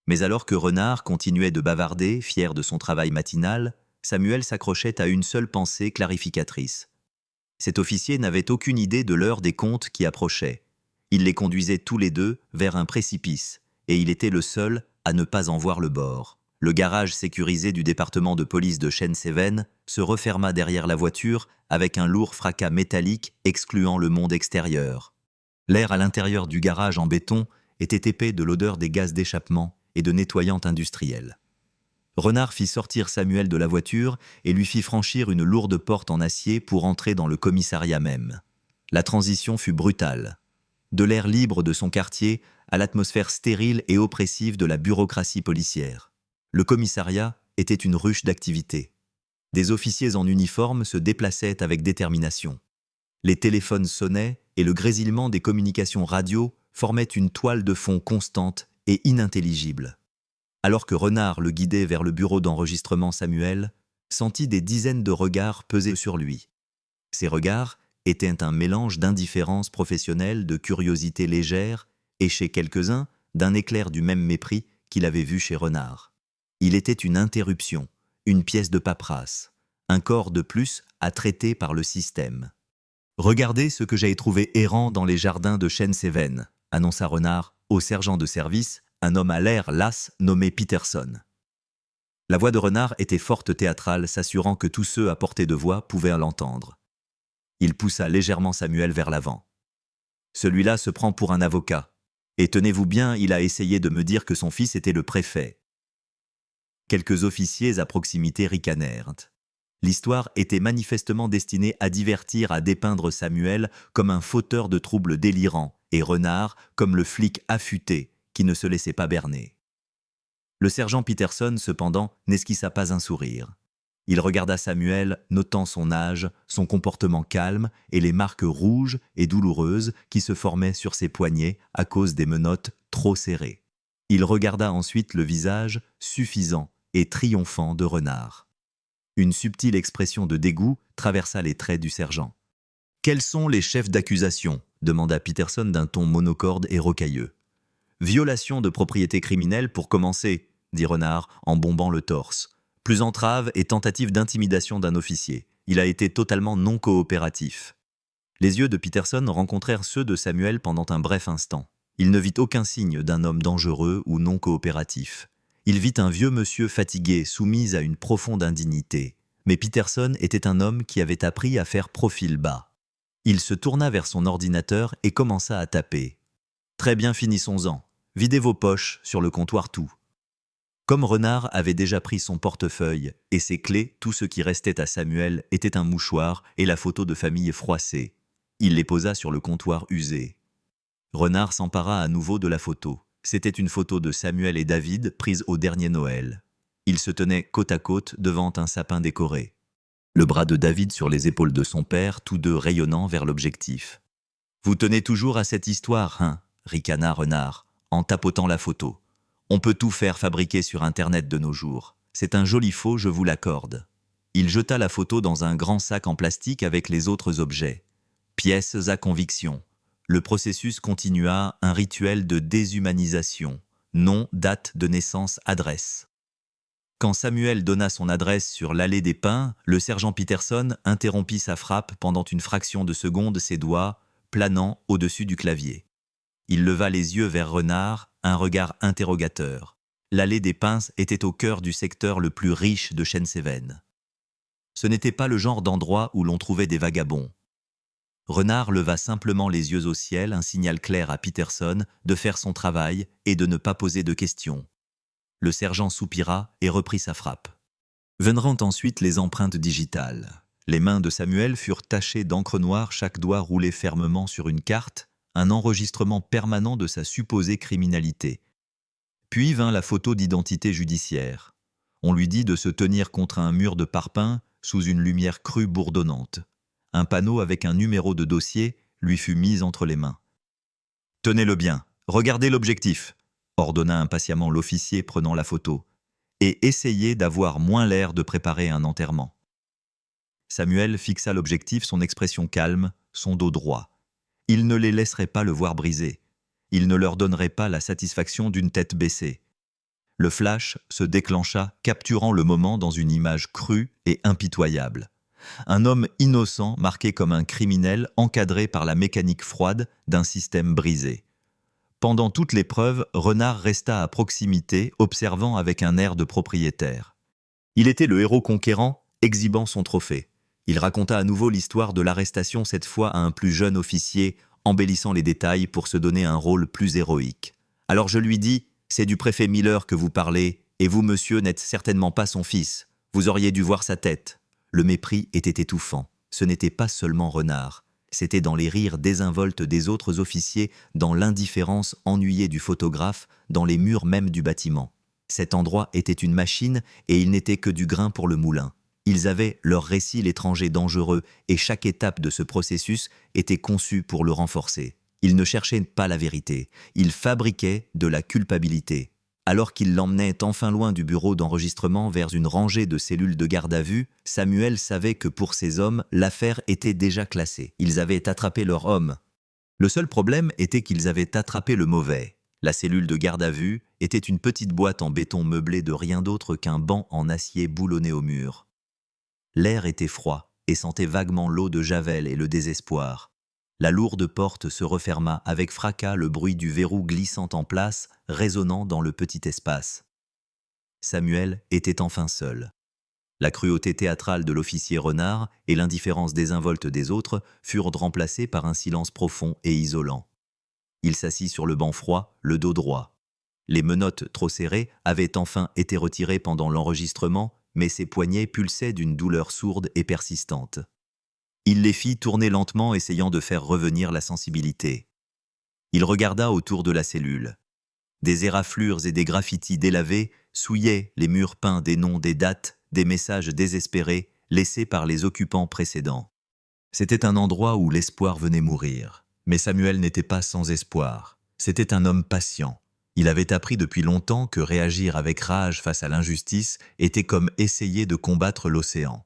Mais alors que Renard continuait de bavarder, fier de son travail matinal, Samuel s'accrochait à une seule pensée clarificatrice. Cet officier n'avait aucune idée de l'heure des comptes qui approchait. Il les conduisait tous les deux vers un précipice, et il était le seul à ne pas en voir le bord. Le garage sécurisé du département de police de Chêne-Séven se referma derrière la voiture avec un lourd fracas métallique excluant le monde extérieur. L'air à l'intérieur du garage en béton était épais de l'odeur des gaz d'échappement et de nettoyant industriel. Renard fit sortir Samuel de la voiture et lui fit franchir une lourde porte en acier pour entrer dans le commissariat même. La transition fut brutale. De l'air libre de son quartier à l'atmosphère stérile et oppressive de la bureaucratie policière. Le commissariat était une ruche d'activité. Des officiers en uniforme se déplaçaient avec détermination. Les téléphones sonnaient et le grésillement des communications radio formait une toile de fond constante et inintelligible. Alors que Renard le guidait vers le bureau d'enregistrement, Samuel sentit des dizaines de regards peser sur lui. Ces regards étaient un mélange d'indifférence professionnelle, de curiosité légère et, chez quelques-uns, d'un éclair du même mépris qu'il avait vu chez Renard. Il était une interruption, une pièce de paperasse, un corps de plus à traiter par le système. « Regardez ce que j'ai trouvé errant dans les jardins de Chêne-Séven », annonça Renard au sergent de service, un homme à l'air las nommé Peterson. La voix de Renard était forte théâtrale, s'assurant que tous ceux à portée de voix pouvaient l'entendre. Il poussa légèrement Samuel vers l'avant. « Celui-là se prend pour un avocat. Et tenez-vous bien, il a essayé de me dire que son fils était le préfet. Quelques officiers à proximité ricanèrent. L'histoire était manifestement destinée à divertir, à dépeindre Samuel comme un fauteur de troubles délirants et Renard comme le flic affûté qui ne se laissait pas berner. Le sergent Peterson, cependant, n'esquissa pas un sourire. Il regarda Samuel, notant son âge, son comportement calme et les marques rouges et douloureuses qui se formaient sur ses poignets à cause des menottes trop serrées. Il regarda ensuite le visage suffisant et triomphant de Renard. Une subtile expression de dégoût traversa les traits du sergent. « Quels sont les chefs d'accusation » demanda Peterson d'un ton monocorde et rocailleux. « Violation de propriété criminelle pour commencer » dit Renard en bombant le torse. Plus entrave et tentative d'intimidation d'un officier. Il a été totalement non coopératif. Les yeux de Peterson rencontrèrent ceux de Samuel pendant un bref instant. Il ne vit aucun signe d'un homme dangereux ou non coopératif. Il vit un vieux monsieur fatigué, soumis à une profonde indignité. Mais Peterson était un homme qui avait appris à faire profil bas. Il se tourna vers son ordinateur et commença à taper. « Très bien, finissons-en. Videz vos poches sur le comptoir tout. » Comme Renard avait déjà pris son portefeuille et ses clés, tout ce qui restait à Samuel était un mouchoir et la photo de famille froissée. Il les posa sur le comptoir usé. Renard s'empara à nouveau de la photo. C'était une photo de Samuel et David prise au dernier Noël. Ils se tenaient côte à côte devant un sapin décoré. Le bras de David sur les épaules de son père, tous deux rayonnant vers l'objectif. « Vous tenez toujours à cette histoire, hein » ricana Renard, en tapotant la photo. On peut tout faire fabriquer sur Internet de nos jours. C'est un joli faux, je vous l'accorde. Il jeta la photo dans un grand sac en plastique avec les autres objets. Pièces à conviction. Le processus continua, un rituel de déshumanisation. Nom, date de naissance, adresse. Quand Samuel donna son adresse sur l'allée des Pins, le sergent Peterson interrompit sa frappe pendant une fraction de seconde, ses doigts planant au-dessus du clavier. Il leva les yeux vers Renard, un regard interrogateur. L'allée des Pins était au cœur du secteur le plus riche de Chêne-Séven. Ce n'était pas le genre d'endroit où l'on trouvait des vagabonds. Renard leva simplement les yeux au ciel, un signal clair à Peterson de faire son travail et de ne pas poser de questions. Le sergent soupira et reprit sa frappe. Viendront ensuite les empreintes digitales. Les mains de Samuel furent tachées d'encre noire, chaque doigt roulé fermement sur une carte, un enregistrement permanent de sa supposée criminalité. Puis vint la photo d'identité judiciaire. On lui dit de se tenir contre un mur de parpaing sous une lumière crue bourdonnante. Un panneau avec un numéro de dossier lui fut mis entre les mains. « Tenez-le bien, regardez l'objectif », ordonna impatiemment l'officier prenant la photo, « et essayez d'avoir moins l'air de préparer un enterrement. » Samuel fixa l'objectif, son expression calme, son dos droit. Il ne les laisserait pas le voir briser. Il ne leur donnerait pas la satisfaction d'une tête baissée. Le flash se déclencha, capturant le moment dans une image crue et impitoyable. Un homme innocent marqué comme un criminel encadré par la mécanique froide d'un système brisé. Pendant toute l'épreuve, Renard resta à proximité, observant avec un air de propriétaire. Il était le héros conquérant, exhibant son trophée. Il raconta à nouveau l'histoire de l'arrestation, cette fois à un plus jeune officier, embellissant les détails pour se donner un rôle plus héroïque. Alors je lui dis, c'est du préfet Miller que vous parlez, et vous, monsieur, n'êtes certainement pas son fils. Vous auriez dû voir sa tête. Le mépris était étouffant. Ce n'était pas seulement Renard. C'était dans les rires désinvoltes des autres officiers, dans l'indifférence ennuyée du photographe, dans les murs même du bâtiment. Cet endroit était une machine et il n'était que du grain pour le moulin. Ils avaient leur récit l'étranger dangereux et chaque étape de ce processus était conçue pour le renforcer. Ils ne cherchaient pas la vérité, ils fabriquaient de la culpabilité. Alors qu'ils l'emmenaient enfin loin du bureau d'enregistrement vers une rangée de cellules de garde à vue, Samuel savait que pour ces hommes, l'affaire était déjà classée. Ils avaient attrapé leur homme. Le seul problème était qu'ils avaient attrapé le mauvais. La cellule de garde à vue était une petite boîte en béton meublée de rien d'autre qu'un banc en acier boulonné au mur. L'air était froid et sentait vaguement l'eau de Javel et le désespoir. La lourde porte se referma avec fracas, le bruit du verrou glissant en place, résonnant dans le petit espace. Samuel était enfin seul. La cruauté théâtrale de l'officier Renard et l'indifférence désinvolte des autres furent remplacées par un silence profond et isolant. Il s'assit sur le banc froid, le dos droit. Les menottes trop serrées avaient enfin été retirées pendant l'enregistrement, mais ses poignets pulsaient d'une douleur sourde et persistante. Il les fit tourner lentement, essayant de faire revenir la sensibilité. Il regarda autour de la cellule. Des éraflures et des graffitis délavés souillaient les murs peints des noms, des dates, des messages désespérés laissés par les occupants précédents. C'était un endroit où l'espoir venait mourir. Mais Samuel n'était pas sans espoir. C'était un homme patient. Il avait appris depuis longtemps que réagir avec rage face à l'injustice était comme essayer de combattre l'océan.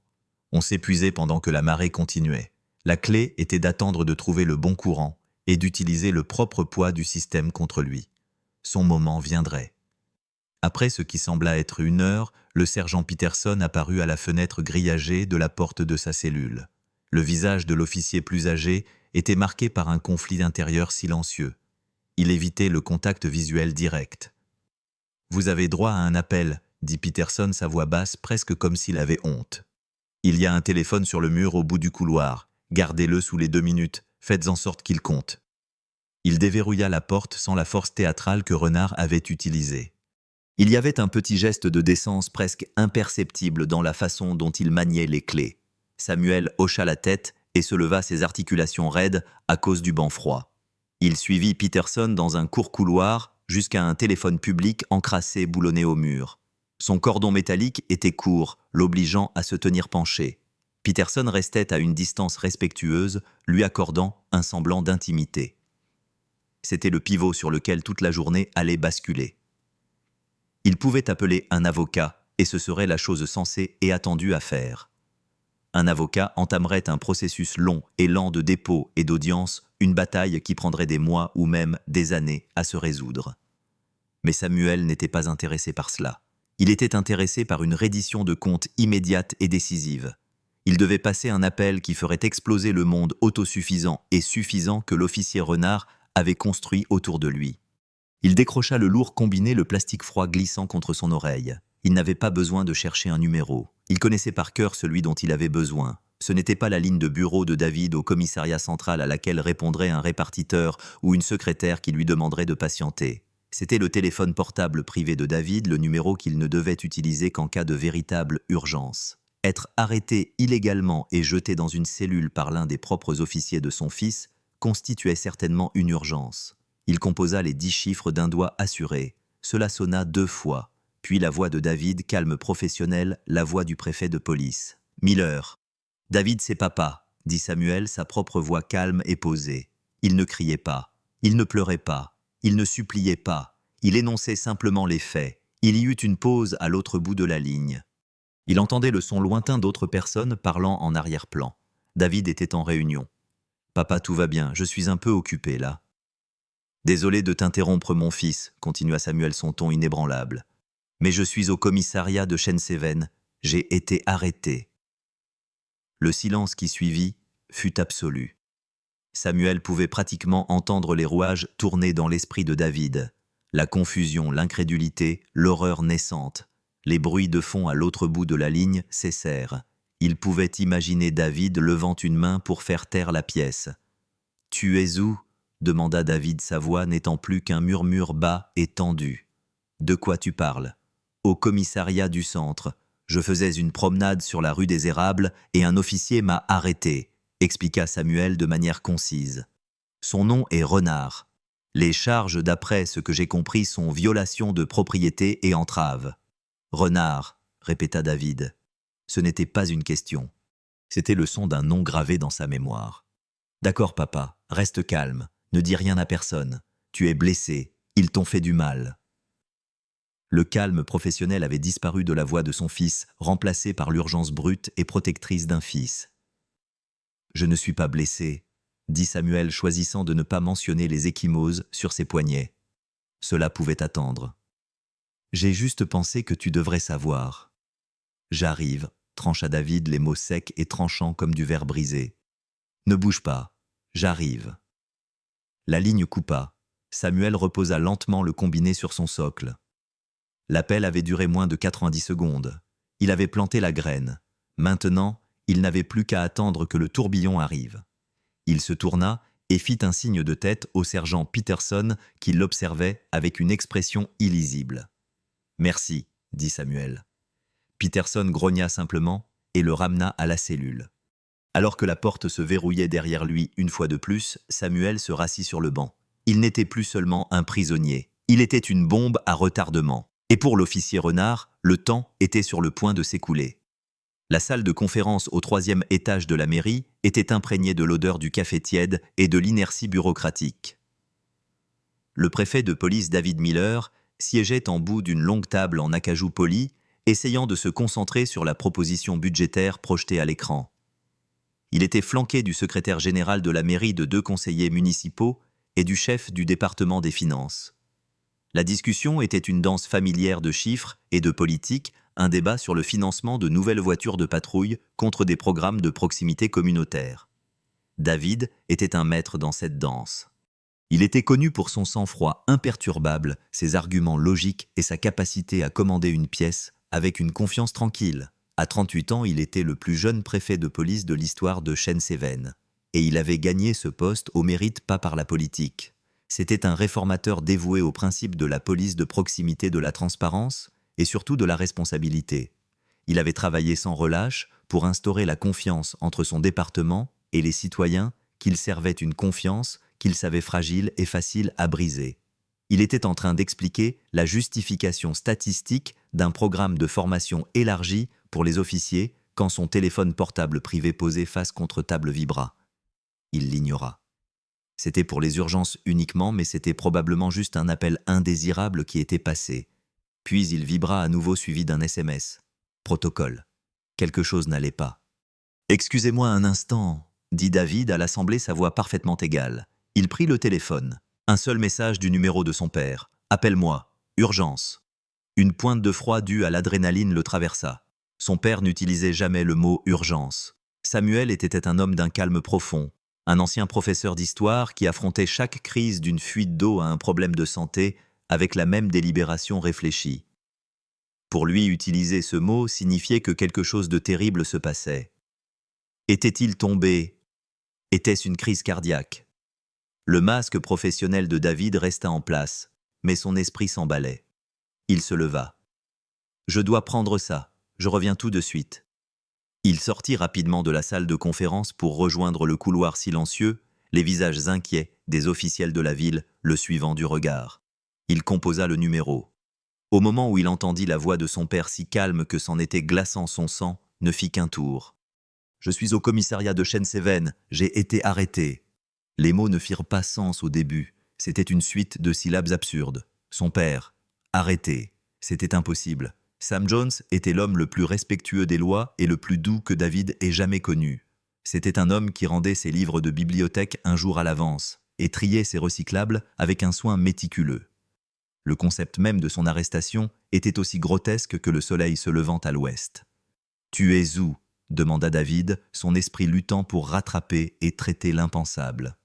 On s'épuisait pendant que la marée continuait. La clé était d'attendre de trouver le bon courant et d'utiliser le propre poids du système contre lui. Son moment viendrait. Après ce qui sembla être 1 heure, le sergent Peterson apparut à la fenêtre grillagée de la porte de sa cellule. Le visage de l'officier plus âgé était marqué par un conflit intérieur silencieux. Il évitait le contact visuel direct. « Vous avez droit à un appel », dit Peterson, sa voix basse, presque comme s'il avait honte. « Il y a un téléphone sur le mur au bout du couloir. Gardez-le sous les 2 minutes. Faites en sorte qu'il compte. » Il déverrouilla la porte sans la force théâtrale que Renard avait utilisée. Il y avait un petit geste de décence presque imperceptible dans la façon dont il maniait les clés. Samuel hocha la tête et se leva, ses articulations raides à cause du banc froid. Il suivit Peterson dans un court couloir jusqu'à un téléphone public encrassé boulonné au mur. Son cordon métallique était court, l'obligeant à se tenir penché. Peterson restait à une distance respectueuse, lui accordant un semblant d'intimité. C'était le pivot sur lequel toute la journée allait basculer. Il pouvait appeler un avocat, et ce serait la chose sensée et attendue à faire. Un avocat entamerait un processus long et lent de dépôt et d'audience, une bataille qui prendrait des mois ou même des années à se résoudre. Mais Samuel n'était pas intéressé par cela. Il était intéressé par une reddition de comptes immédiate et décisive. Il devait passer un appel qui ferait exploser le monde autosuffisant et suffisant que l'officier Renard avait construit autour de lui. Il décrocha le lourd combiné, le plastique froid glissant contre son oreille. Il n'avait pas besoin de chercher un numéro. Il connaissait par cœur celui dont il avait besoin. Ce n'était pas la ligne de bureau de David au commissariat central à laquelle répondrait un répartiteur ou une secrétaire qui lui demanderait de patienter. C'était le téléphone portable privé de David, le numéro qu'il ne devait utiliser qu'en cas de véritable urgence. Être arrêté illégalement et jeté dans une cellule par l'un des propres officiers de son fils constituait certainement une urgence. Il composa les 10 chiffres d'un doigt assuré. Cela sonna 2 fois. Puis la voix de David, calme professionnel, la voix du préfet de police. « Miller. »« David, c'est papa, » dit Samuel, sa propre voix calme et posée. Il ne criait pas. Il ne pleurait pas. Il ne suppliait pas. Il énonçait simplement les faits. Il y eut une pause à l'autre bout de la ligne. Il entendait le son lointain d'autres personnes parlant en arrière-plan. David était en réunion. « Papa, tout va bien, je suis un peu occupé là. » « Désolé de t'interrompre, mon fils, » continua Samuel, son ton inébranlable. « Mais je suis au commissariat de Shenseven. J'ai été arrêté. » Le silence qui suivit fut absolu. Samuel pouvait pratiquement entendre les rouages tourner dans l'esprit de David. La confusion, l'incrédulité, l'horreur naissante. Les bruits de fond à l'autre bout de la ligne cessèrent. Il pouvait imaginer David levant une main pour faire taire la pièce. « Tu es où ?» demanda David, sa voix n'étant plus qu'un murmure bas et tendu. « De quoi tu parles ?»« Au commissariat du centre. Je faisais une promenade sur la rue des Érables et un officier m'a arrêté, » expliqua Samuel de manière concise. « Son nom est Renard. Les charges, d'après ce que j'ai compris, sont violation de propriété et entrave. »« Renard, » répéta David. Ce n'était pas une question. C'était le son d'un nom gravé dans sa mémoire. « D'accord, papa, reste calme. Ne dis rien à personne. Tu es blessé. Ils t'ont fait du mal. » Le calme professionnel avait disparu de la voix de son fils, remplacé par l'urgence brute et protectrice d'un fils. « Je ne suis pas blessé, » dit Samuel, choisissant de ne pas mentionner les ecchymoses sur ses poignets. Cela pouvait attendre. « J'ai juste pensé que tu devrais savoir. »« J'arrive, » trancha David, les mots secs et tranchants comme du verre brisé. « Ne bouge pas, j'arrive. » La ligne coupa. Samuel reposa lentement le combiné sur son socle. L'appel avait duré moins de 90 secondes. Il avait planté la graine. Maintenant, il n'avait plus qu'à attendre que le tourbillon arrive. Il se tourna et fit un signe de tête au sergent Peterson qui l'observait avec une expression illisible. « Merci, dit Samuel. Peterson grogna simplement et le ramena à la cellule. Alors que la porte se verrouillait derrière lui une fois de plus, Samuel se rassit sur le banc. Il n'était plus seulement un prisonnier, il était une bombe à retardement. Et pour l'officier Renard, le temps était sur le point de s'écouler. La salle de conférence au 3e étage de la mairie était imprégnée de l'odeur du café tiède et de l'inertie bureaucratique. Le préfet de police David Miller siégeait en bout d'une longue table en acajou poli, essayant de se concentrer sur la proposition budgétaire projetée à l'écran. Il était flanqué du secrétaire général de la mairie de 2 conseillers municipaux et du chef du département des finances. La discussion était une danse familière de chiffres et de politique, un débat sur le financement de nouvelles voitures de patrouille contre des programmes de proximité communautaire. David était un maître dans cette danse. Il était connu pour son sang-froid imperturbable, ses arguments logiques et sa capacité à commander une pièce avec une confiance tranquille. À 38 ans, il était le plus jeune préfet de police de l'histoire de Shen-Seven. Et il avait gagné ce poste au mérite, pas par la politique. C'était un réformateur dévoué au principe de la police de proximité, de la transparence et surtout de la responsabilité. Il avait travaillé sans relâche pour instaurer la confiance entre son département et les citoyens, qu'il servait une confiance qu'il savait fragile et facile à briser. Il était en train d'expliquer la justification statistique d'un programme de formation élargi pour les officiers quand son téléphone portable privé posé face contre table vibra. Il l'ignora. C'était pour les urgences uniquement, mais c'était probablement juste un appel indésirable qui était passé. Puis il vibra à nouveau suivi d'un SMS. Protocole. Quelque chose n'allait pas. « Excusez-moi un instant », dit David à l'assemblée, sa voix parfaitement égale. Il prit le téléphone. Un seul message du numéro de son père. « Appelle-moi. Urgence. » Une pointe de froid due à l'adrénaline le traversa. Son père n'utilisait jamais le mot « urgence ». Samuel était un homme d'un calme profond, un ancien professeur d'histoire qui affrontait chaque crise d'une fuite d'eau à un problème de santé avec la même délibération réfléchie. Pour lui, utiliser ce mot signifiait que quelque chose de terrible se passait. Était-il tombé? Était-ce une crise cardiaque? Le masque professionnel de David resta en place, mais son esprit s'emballait. Il se leva. « Je dois prendre ça, je reviens tout de suite. » Il sortit rapidement de la salle de conférence pour rejoindre le couloir silencieux, les visages inquiets des officiels de la ville le suivant du regard. Il composa le numéro. Au moment où il entendit la voix de son père si calme que c'en était glaçant son sang, ne fit qu'un tour. « Je suis au commissariat de Shen-Seven, j'ai été arrêté. » Les mots ne firent pas sens au début, c'était une suite de syllabes absurdes. Son père, arrêté, c'était impossible. Sam Jones était l'homme le plus respectueux des lois et le plus doux que David ait jamais connu. C'était un homme qui rendait ses livres de bibliothèque un jour à l'avance et triait ses recyclables avec un soin méticuleux. Le concept même de son arrestation était aussi grotesque que le soleil se levant à l'ouest. « Tu es où ?» demanda David, son esprit luttant pour rattraper et traiter l'impensable.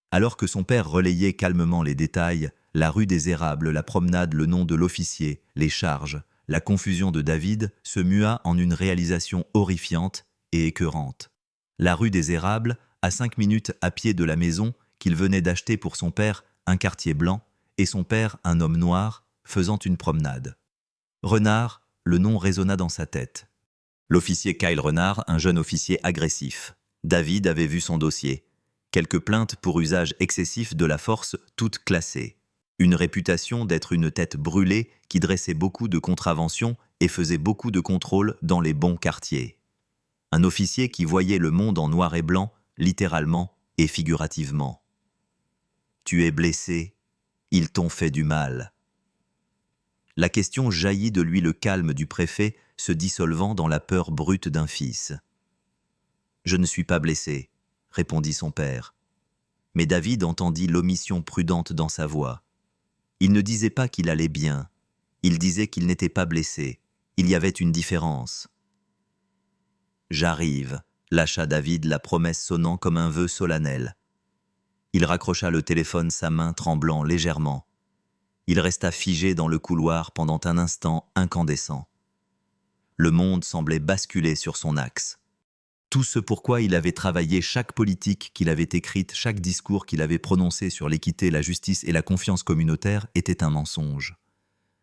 Alors que son père relayait calmement les détails, la rue des Érables, la promenade, le nom de l'officier, les charges, la confusion de David se mua en une réalisation horrifiante et écœurante. La rue des Érables, à 5 minutes à pied de la maison qu'il venait d'acheter pour son père, un quartier blanc, et son père, un homme noir, faisant une promenade. Renard, le nom résonna dans sa tête. L'officier Kyle Renard, un jeune officier agressif. David avait vu son dossier. Quelques plaintes pour usage excessif de la force, toutes classées. Une réputation d'être une tête brûlée qui dressait beaucoup de contraventions et faisait beaucoup de contrôles dans les bons quartiers. Un officier qui voyait le monde en noir et blanc, littéralement et figurativement. « Tu es blessé, ils t'ont fait du mal. » La question jaillit de lui, le calme du préfet se dissolvant dans la peur brute d'un fils. « Je ne suis pas blessé, » répondit son père. Mais David entendit l'omission prudente dans sa voix. Il ne disait pas qu'il allait bien, il disait qu'il n'était pas blessé. Il y avait une différence. « J'arrive », lâcha David, la promesse sonnant comme un vœu solennel. Il raccrocha le téléphone, sa main tremblant légèrement. Il resta figé dans le couloir pendant un instant incandescent. Le monde semblait basculer sur son axe. Tout ce pourquoi il avait travaillé, chaque politique qu'il avait écrite, chaque discours qu'il avait prononcé sur l'équité, la justice et la confiance communautaire était un mensonge.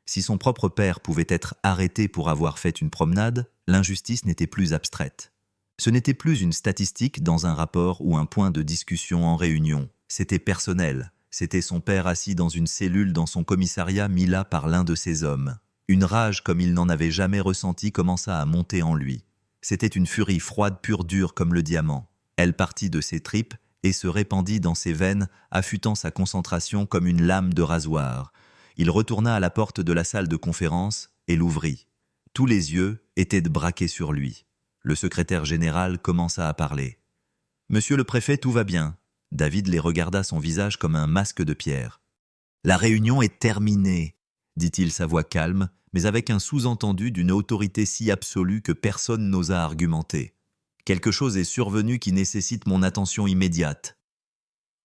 Si son propre père pouvait être arrêté pour avoir fait une promenade, l'injustice n'était plus abstraite. Ce n'était plus une statistique dans un rapport ou un point de discussion en réunion. C'était personnel. C'était son père assis dans une cellule dans son commissariat mis là par l'un de ses hommes. Une rage comme il n'en avait jamais ressenti commença à monter en lui. C'était une furie froide, pure, dure comme le diamant. Elle partit de ses tripes et se répandit dans ses veines, affûtant sa concentration comme une lame de rasoir. Il retourna à la porte de la salle de conférence et l'ouvrit. Tous les yeux étaient braqués sur lui. Le secrétaire général commença à parler. « Monsieur le préfet, tout va bien. » David les regarda, son visage comme un masque de pierre. « La réunion est terminée, » dit-il, sa voix calme, mais avec un sous-entendu d'une autorité si absolue que personne n'osa argumenter. « Quelque chose est survenu qui nécessite mon attention immédiate. »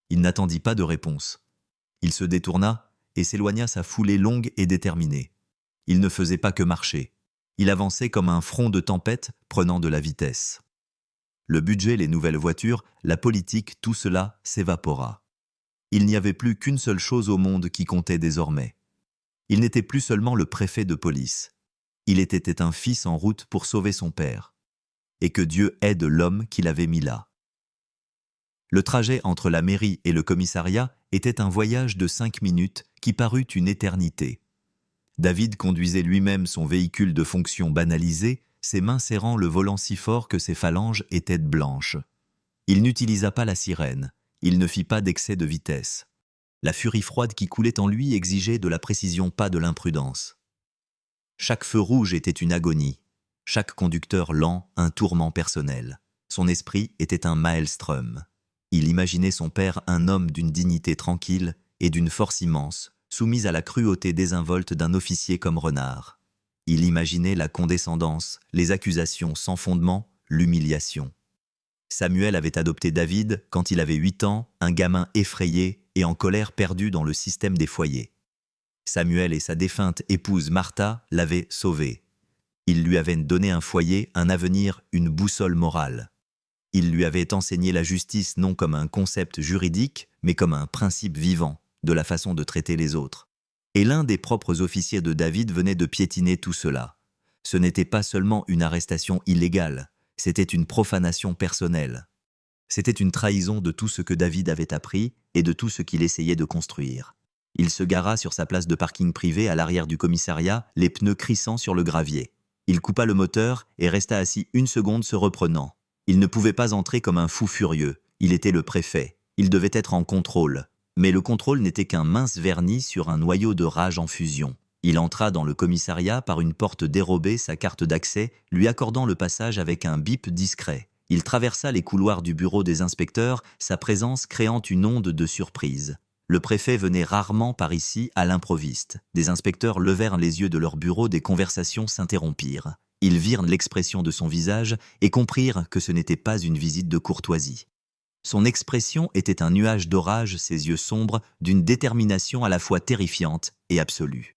Il n'attendit pas de réponse. Il se détourna et s'éloigna, sa foulée longue et déterminée. Il ne faisait pas que marcher. Il avançait comme un front de tempête prenant de la vitesse. Le budget, les nouvelles voitures, la politique, tout cela s'évapora. Il n'y avait plus qu'une seule chose au monde qui comptait désormais. Il n'était plus seulement le préfet de police. Il était un fils en route pour sauver son père. Et que Dieu aide l'homme qui l'avait mis là. Le trajet entre la mairie et le commissariat était un voyage de 5 minutes qui parut une éternité. David conduisait lui-même son véhicule de fonction banalisé, ses mains serrant le volant si fort que ses phalanges étaient blanches. Il n'utilisa pas la sirène, il ne fit pas d'excès de vitesse. La furie froide qui coulait en lui exigeait de la précision, pas de l'imprudence. Chaque feu rouge était une agonie, chaque conducteur lent un tourment personnel. Son esprit était un maelstrom. Il imaginait son père un homme d'une dignité tranquille et d'une force immense, soumise à la cruauté désinvolte d'un officier comme Renard. Il imaginait la condescendance, les accusations sans fondement, l'humiliation. Samuel avait adopté David quand il avait 8 ans, un gamin effrayé et en colère perdu dans le système des foyers. Samuel et sa défunte épouse Martha l'avaient sauvé. Ils lui avaient donné un foyer, un avenir, une boussole morale. Ils lui avaient enseigné la justice non comme un concept juridique, mais comme un principe vivant de la façon de traiter les autres. Et l'un des propres officiers de David venait de piétiner tout cela. Ce n'était pas seulement une arrestation illégale, c'était une profanation personnelle. C'était une trahison de tout ce que David avait appris et de tout ce qu'il essayait de construire. Il se gara sur sa place de parking privé à l'arrière du commissariat, les pneus crissant sur le gravier. Il coupa le moteur et resta assis 1 seconde se reprenant. Il ne pouvait pas entrer comme un fou furieux. Il était le préfet. Il devait être en contrôle. Mais le contrôle n'était qu'un mince vernis sur un noyau de rage en fusion. Il entra dans le commissariat par une porte dérobée, sa carte d'accès lui accordant le passage avec un bip discret. Il traversa les couloirs du bureau des inspecteurs, sa présence créant une onde de surprise. Le préfet venait rarement par ici à l'improviste. Des inspecteurs levèrent les yeux de leur bureau, des conversations s'interrompirent. Ils virent l'expression de son visage et comprirent que ce n'était pas une visite de courtoisie. Son expression était un nuage d'orage, ses yeux sombres, d'une détermination à la fois terrifiante et absolue.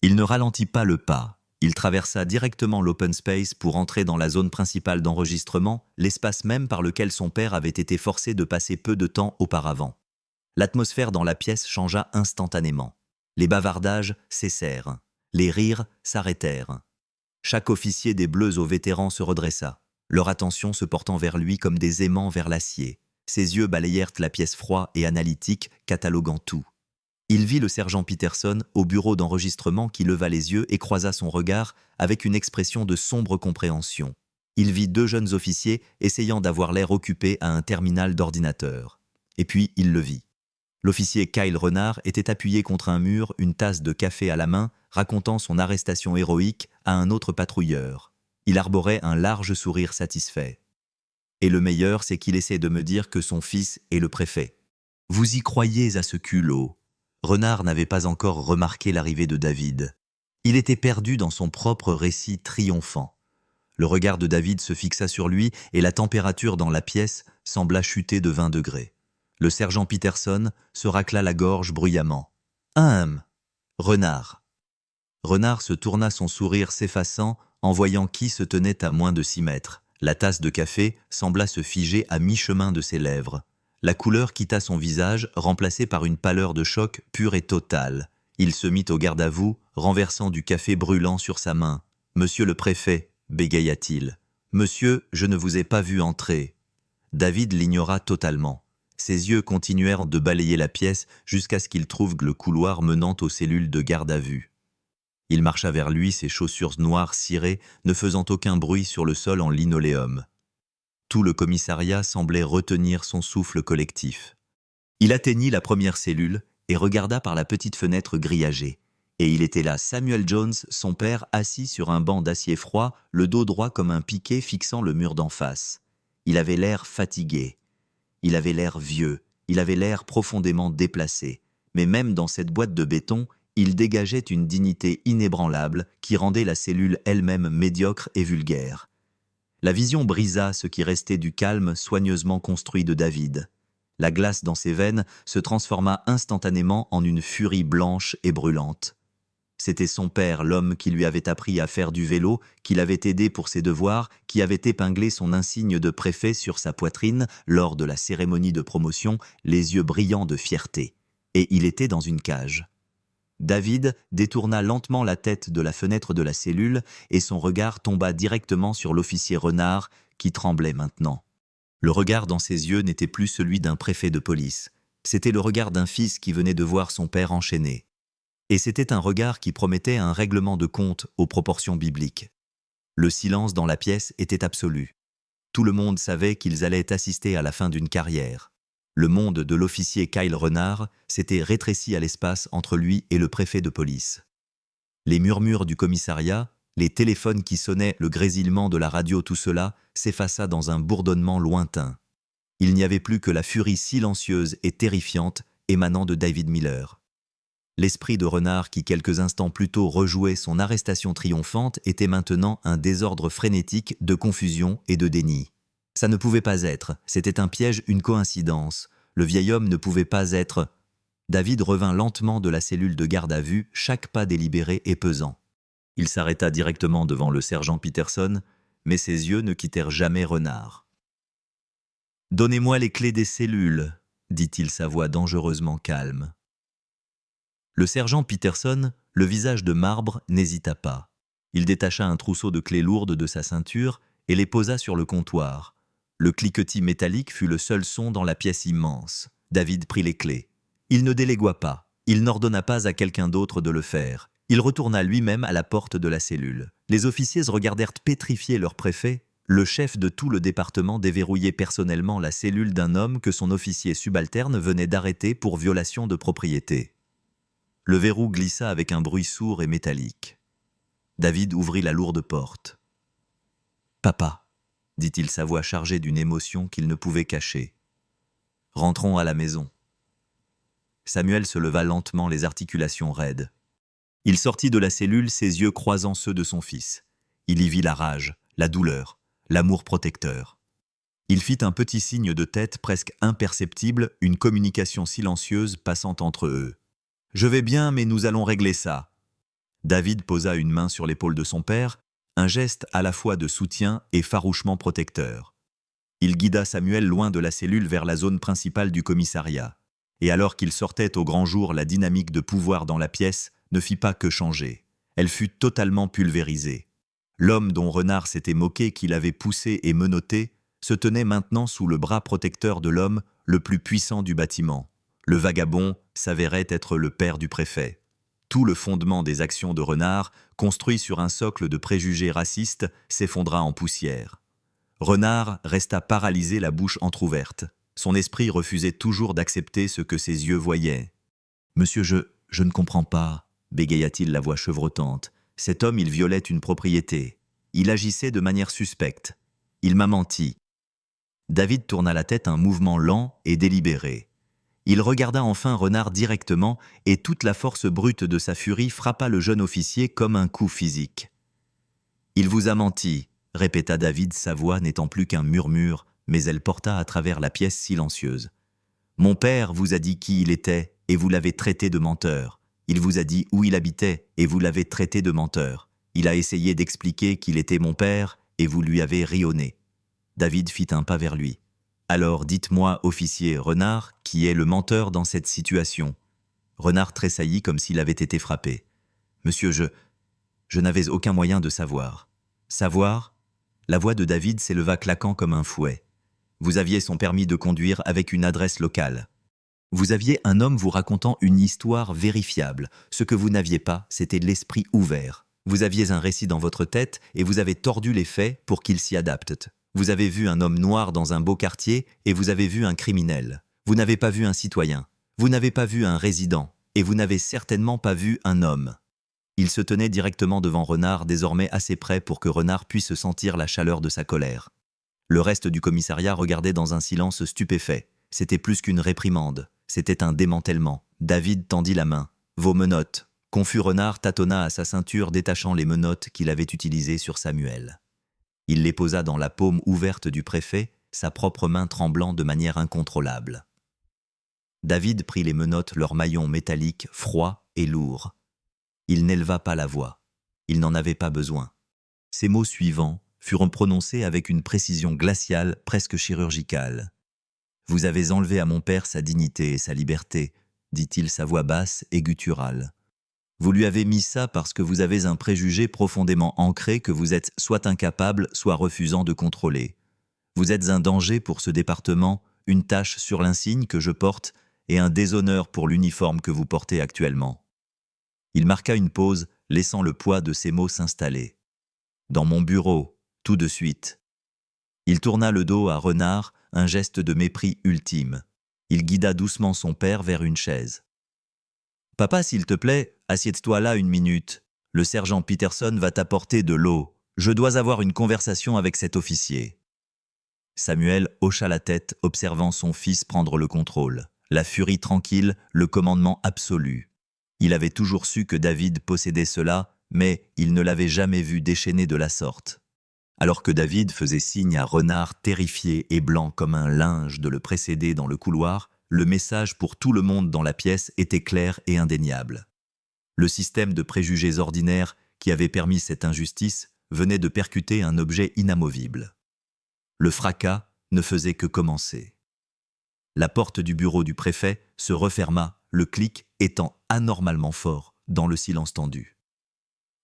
Il ne ralentit pas le pas. Il traversa directement l'open space pour entrer dans la zone principale d'enregistrement, l'espace même par lequel son père avait été forcé de passer peu de temps auparavant. L'atmosphère dans la pièce changea instantanément. Les bavardages cessèrent. Les rires s'arrêtèrent. Chaque officier des Bleus aux vétérans se redressa, leur attention se portant vers lui comme des aimants vers l'acier. Ses yeux balayèrent la pièce froide et analytique, cataloguant tout. Il vit le sergent Peterson au bureau d'enregistrement qui leva les yeux et croisa son regard avec une expression de sombre compréhension. Il vit 2 jeunes officiers essayant d'avoir l'air occupés à un terminal d'ordinateur. Et puis il le vit. L'officier Kyle Renard était appuyé contre un mur, une tasse de café à la main, racontant son arrestation héroïque à un autre patrouilleur. Il arborait un large sourire satisfait. Et le meilleur, c'est qu'il essaie de me dire que son fils est le préfet. Vous y croyez à ce culot? Renard n'avait pas encore remarqué l'arrivée de David. Il était perdu dans son propre récit triomphant. Le regard de David se fixa sur lui et la température dans la pièce sembla chuter de 20 degrés. Le sergent Peterson se racla la gorge bruyamment. « Renard !» Renard se tourna, son sourire s'effaçant en voyant qui se tenait à moins de 6 mètres. La tasse de café sembla se figer à mi-chemin de ses lèvres. La couleur quitta son visage, remplacée par une pâleur de choc pure et totale. Il se mit au garde-à-vous, renversant du café brûlant sur sa main. « Monsieur le préfet » bégaya-t-il. « Monsieur, je ne vous ai pas vu entrer. » David l'ignora totalement. Ses yeux continuèrent de balayer la pièce jusqu'à ce qu'il trouve le couloir menant aux cellules de garde à vue. Il marcha vers lui, ses chaussures noires cirées, ne faisant aucun bruit sur le sol en linoléum. Tout le commissariat semblait retenir son souffle collectif. Il atteignit la première cellule et regarda par la petite fenêtre grillagée. Et il était là, Samuel Jones, son père, assis sur un banc d'acier froid, le dos droit comme un piquet fixant le mur d'en face. Il avait l'air fatigué. Il avait l'air vieux. Il avait l'air profondément déplacé. Mais même dans cette boîte de béton, il dégageait une dignité inébranlable qui rendait la cellule elle-même médiocre et vulgaire. La vision brisa ce qui restait du calme soigneusement construit de David. La glace dans ses veines se transforma instantanément en une furie blanche et brûlante. C'était son père, l'homme qui lui avait appris à faire du vélo, qui l'avait aidé pour ses devoirs, qui avait épinglé son insigne de préfet sur sa poitrine lors de la cérémonie de promotion, les yeux brillants de fierté. Et il était dans une cage. David détourna lentement la tête de la fenêtre de la cellule et son regard tomba directement sur l'officier Renard qui tremblait maintenant. Le regard dans ses yeux n'était plus celui d'un préfet de police. C'était le regard d'un fils qui venait de voir son père enchaîné. Et c'était un regard qui promettait un règlement de compte aux proportions bibliques. Le silence dans la pièce était absolu. Tout le monde savait qu'ils allaient assister à la fin d'une carrière. Le monde de l'officier Kyle Renard s'était rétréci à l'espace entre lui et le préfet de police. Les murmures du commissariat, les téléphones qui sonnaient, le grésillement de la radio, tout cela s'effaça dans un bourdonnement lointain. Il n'y avait plus que la furie silencieuse et terrifiante émanant de David Miller. L'esprit de Renard qui quelques instants plus tôt rejouait son arrestation triomphante était maintenant un désordre frénétique de confusion et de déni. Ça ne pouvait pas être, c'était un piège, une coïncidence. Le vieil homme ne pouvait pas être... David revint lentement de la cellule de garde à vue, chaque pas délibéré et pesant. Il s'arrêta directement devant le sergent Peterson, mais ses yeux ne quittèrent jamais Renard. « Donnez-moi les clés des cellules », dit-il, sa voix dangereusement calme. Le sergent Peterson, le visage de marbre, n'hésita pas. Il détacha un trousseau de clés lourdes de sa ceinture et les posa sur le comptoir. Le cliquetis métallique fut le seul son dans la pièce immense. David prit les clés. Il ne délégua pas. Il n'ordonna pas à quelqu'un d'autre de le faire. Il retourna lui-même à la porte de la cellule. Les officiers regardèrent pétrifiés leur préfet. Le chef de tout le département déverrouillait personnellement la cellule d'un homme que son officier subalterne venait d'arrêter pour violation de propriété. Le verrou glissa avec un bruit sourd et métallique. David ouvrit la lourde porte. « Papa », dit-il, sa voix chargée d'une émotion qu'il ne pouvait cacher. « Rentrons à la maison. » Samuel se leva lentement, les articulations raides. Il sortit de la cellule, ses yeux croisant ceux de son fils. Il y vit la rage, la douleur, l'amour protecteur. Il fit un petit signe de tête presque imperceptible, une communication silencieuse passant entre eux. « Je vais bien, mais nous allons régler ça. » David posa une main sur l'épaule de son père, un geste à la fois de soutien et farouchement protecteur. Il guida Samuel loin de la cellule vers la zone principale du commissariat. Et alors qu'il sortait au grand jour, la dynamique de pouvoir dans la pièce ne fit pas que changer. Elle fut totalement pulvérisée. L'homme dont Renard s'était moqué, qu'il avait poussé et menotté, se tenait maintenant sous le bras protecteur de l'homme le plus puissant du bâtiment. Le vagabond s'avérait être le père du préfet. Tout le fondement des actions de Renard, construit sur un socle de préjugés racistes, s'effondra en poussière. Renard resta paralysé, la bouche entr'ouverte. Son esprit refusait toujours d'accepter ce que ses yeux voyaient. « Monsieur, je ne comprends pas », bégaya-t-il, la voix chevrotante. « Cet homme, il violait une propriété. Il agissait de manière suspecte. Il m'a menti. » David tourna la tête, un mouvement lent et délibéré. Il regarda enfin Renard directement et toute la force brute de sa furie frappa le jeune officier comme un coup physique. « Il vous a menti », répéta David, sa voix n'étant plus qu'un murmure, mais elle porta à travers la pièce silencieuse. « Mon père vous a dit qui il était et vous l'avez traité de menteur. Il vous a dit où il habitait et vous l'avez traité de menteur. Il a essayé d'expliquer qu'il était mon père et vous lui avez ri au nez. David fit un pas vers lui. « Alors, dites-moi, officier Renard, qui est le menteur dans cette situation ?» Renard tressaillit comme s'il avait été frappé. « Monsieur, je n'avais aucun moyen de savoir. » « Savoir ?» La voix de David s'éleva claquant comme un fouet. « Vous aviez son permis de conduire avec une adresse locale. Vous aviez un homme vous racontant une histoire vérifiable. Ce que vous n'aviez pas, c'était l'esprit ouvert. Vous aviez un récit dans votre tête et vous avez tordu les faits pour qu'ils s'y adaptent. Vous avez vu un homme noir dans un beau quartier et vous avez vu un criminel. Vous n'avez pas vu un citoyen. Vous n'avez pas vu un résident. Et vous n'avez certainement pas vu un homme. » Il se tenait directement devant Renard, désormais assez près pour que Renard puisse sentir la chaleur de sa colère. Le reste du commissariat regardait dans un silence stupéfait. C'était plus qu'une réprimande, c'était un démantèlement. David tendit la main. « Vos menottes !» Confus, Renard tâtonna à sa ceinture, détachant les menottes qu'il avait utilisées sur Samuel. Il les posa dans la paume ouverte du préfet, sa propre main tremblant de manière incontrôlable. David prit les menottes, leurs maillons métalliques, froids et lourds. Il n'éleva pas la voix. Il n'en avait pas besoin. Ces mots suivants furent prononcés avec une précision glaciale, presque chirurgicale. « Vous avez enlevé à mon père sa dignité et sa liberté, » dit-il, sa voix basse et gutturale. « Vous lui avez mis ça parce que vous avez un préjugé profondément ancré que vous êtes soit incapable, soit refusant de contrôler. Vous êtes un danger pour ce département, une tache sur l'insigne que je porte et un déshonneur pour l'uniforme que vous portez actuellement. » Il marqua une pause, laissant le poids de ces mots s'installer. « Dans mon bureau, tout de suite. » Il tourna le dos à Renard, un geste de mépris ultime. Il guida doucement son père vers une chaise. « Papa, s'il te plaît, assieds-toi là une minute. Le sergent Peterson va t'apporter de l'eau. Je dois avoir une conversation avec cet officier. » Samuel hocha la tête, observant son fils prendre le contrôle. La furie tranquille, le commandement absolu. Il avait toujours su que David possédait cela, mais il ne l'avait jamais vu déchaîné de la sorte. Alors que David faisait signe à Renard terrifié et blanc comme un linge de le précéder dans le couloir, le message pour tout le monde dans la pièce était clair et indéniable. Le système de préjugés ordinaires qui avait permis cette injustice venait de percuter un objet inamovible. Le fracas ne faisait que commencer. La porte du bureau du préfet se referma, le clic étant anormalement fort dans le silence tendu.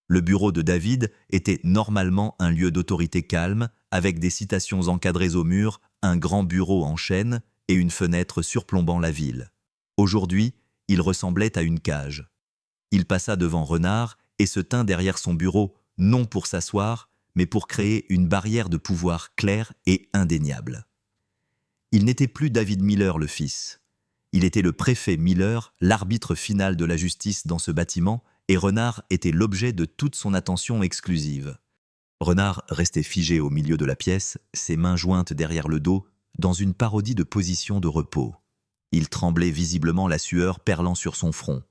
Le bureau de David était normalement un lieu d'autorité calme, avec des citations encadrées au mur, un grand bureau en chêne et une fenêtre surplombant la ville. Aujourd'hui, il ressemblait à une cage. Il passa devant Renard et se tint derrière son bureau, non pour s'asseoir, mais pour créer une barrière de pouvoir claire et indéniable. Il n'était plus David Miller le fils. Il était le préfet Miller, l'arbitre final de la justice dans ce bâtiment, et Renard était l'objet de toute son attention exclusive. Renard restait figé au milieu de la pièce, ses mains jointes derrière le dos, dans une parodie de position de repos. Il tremblait visiblement, la sueur perlant sur son front.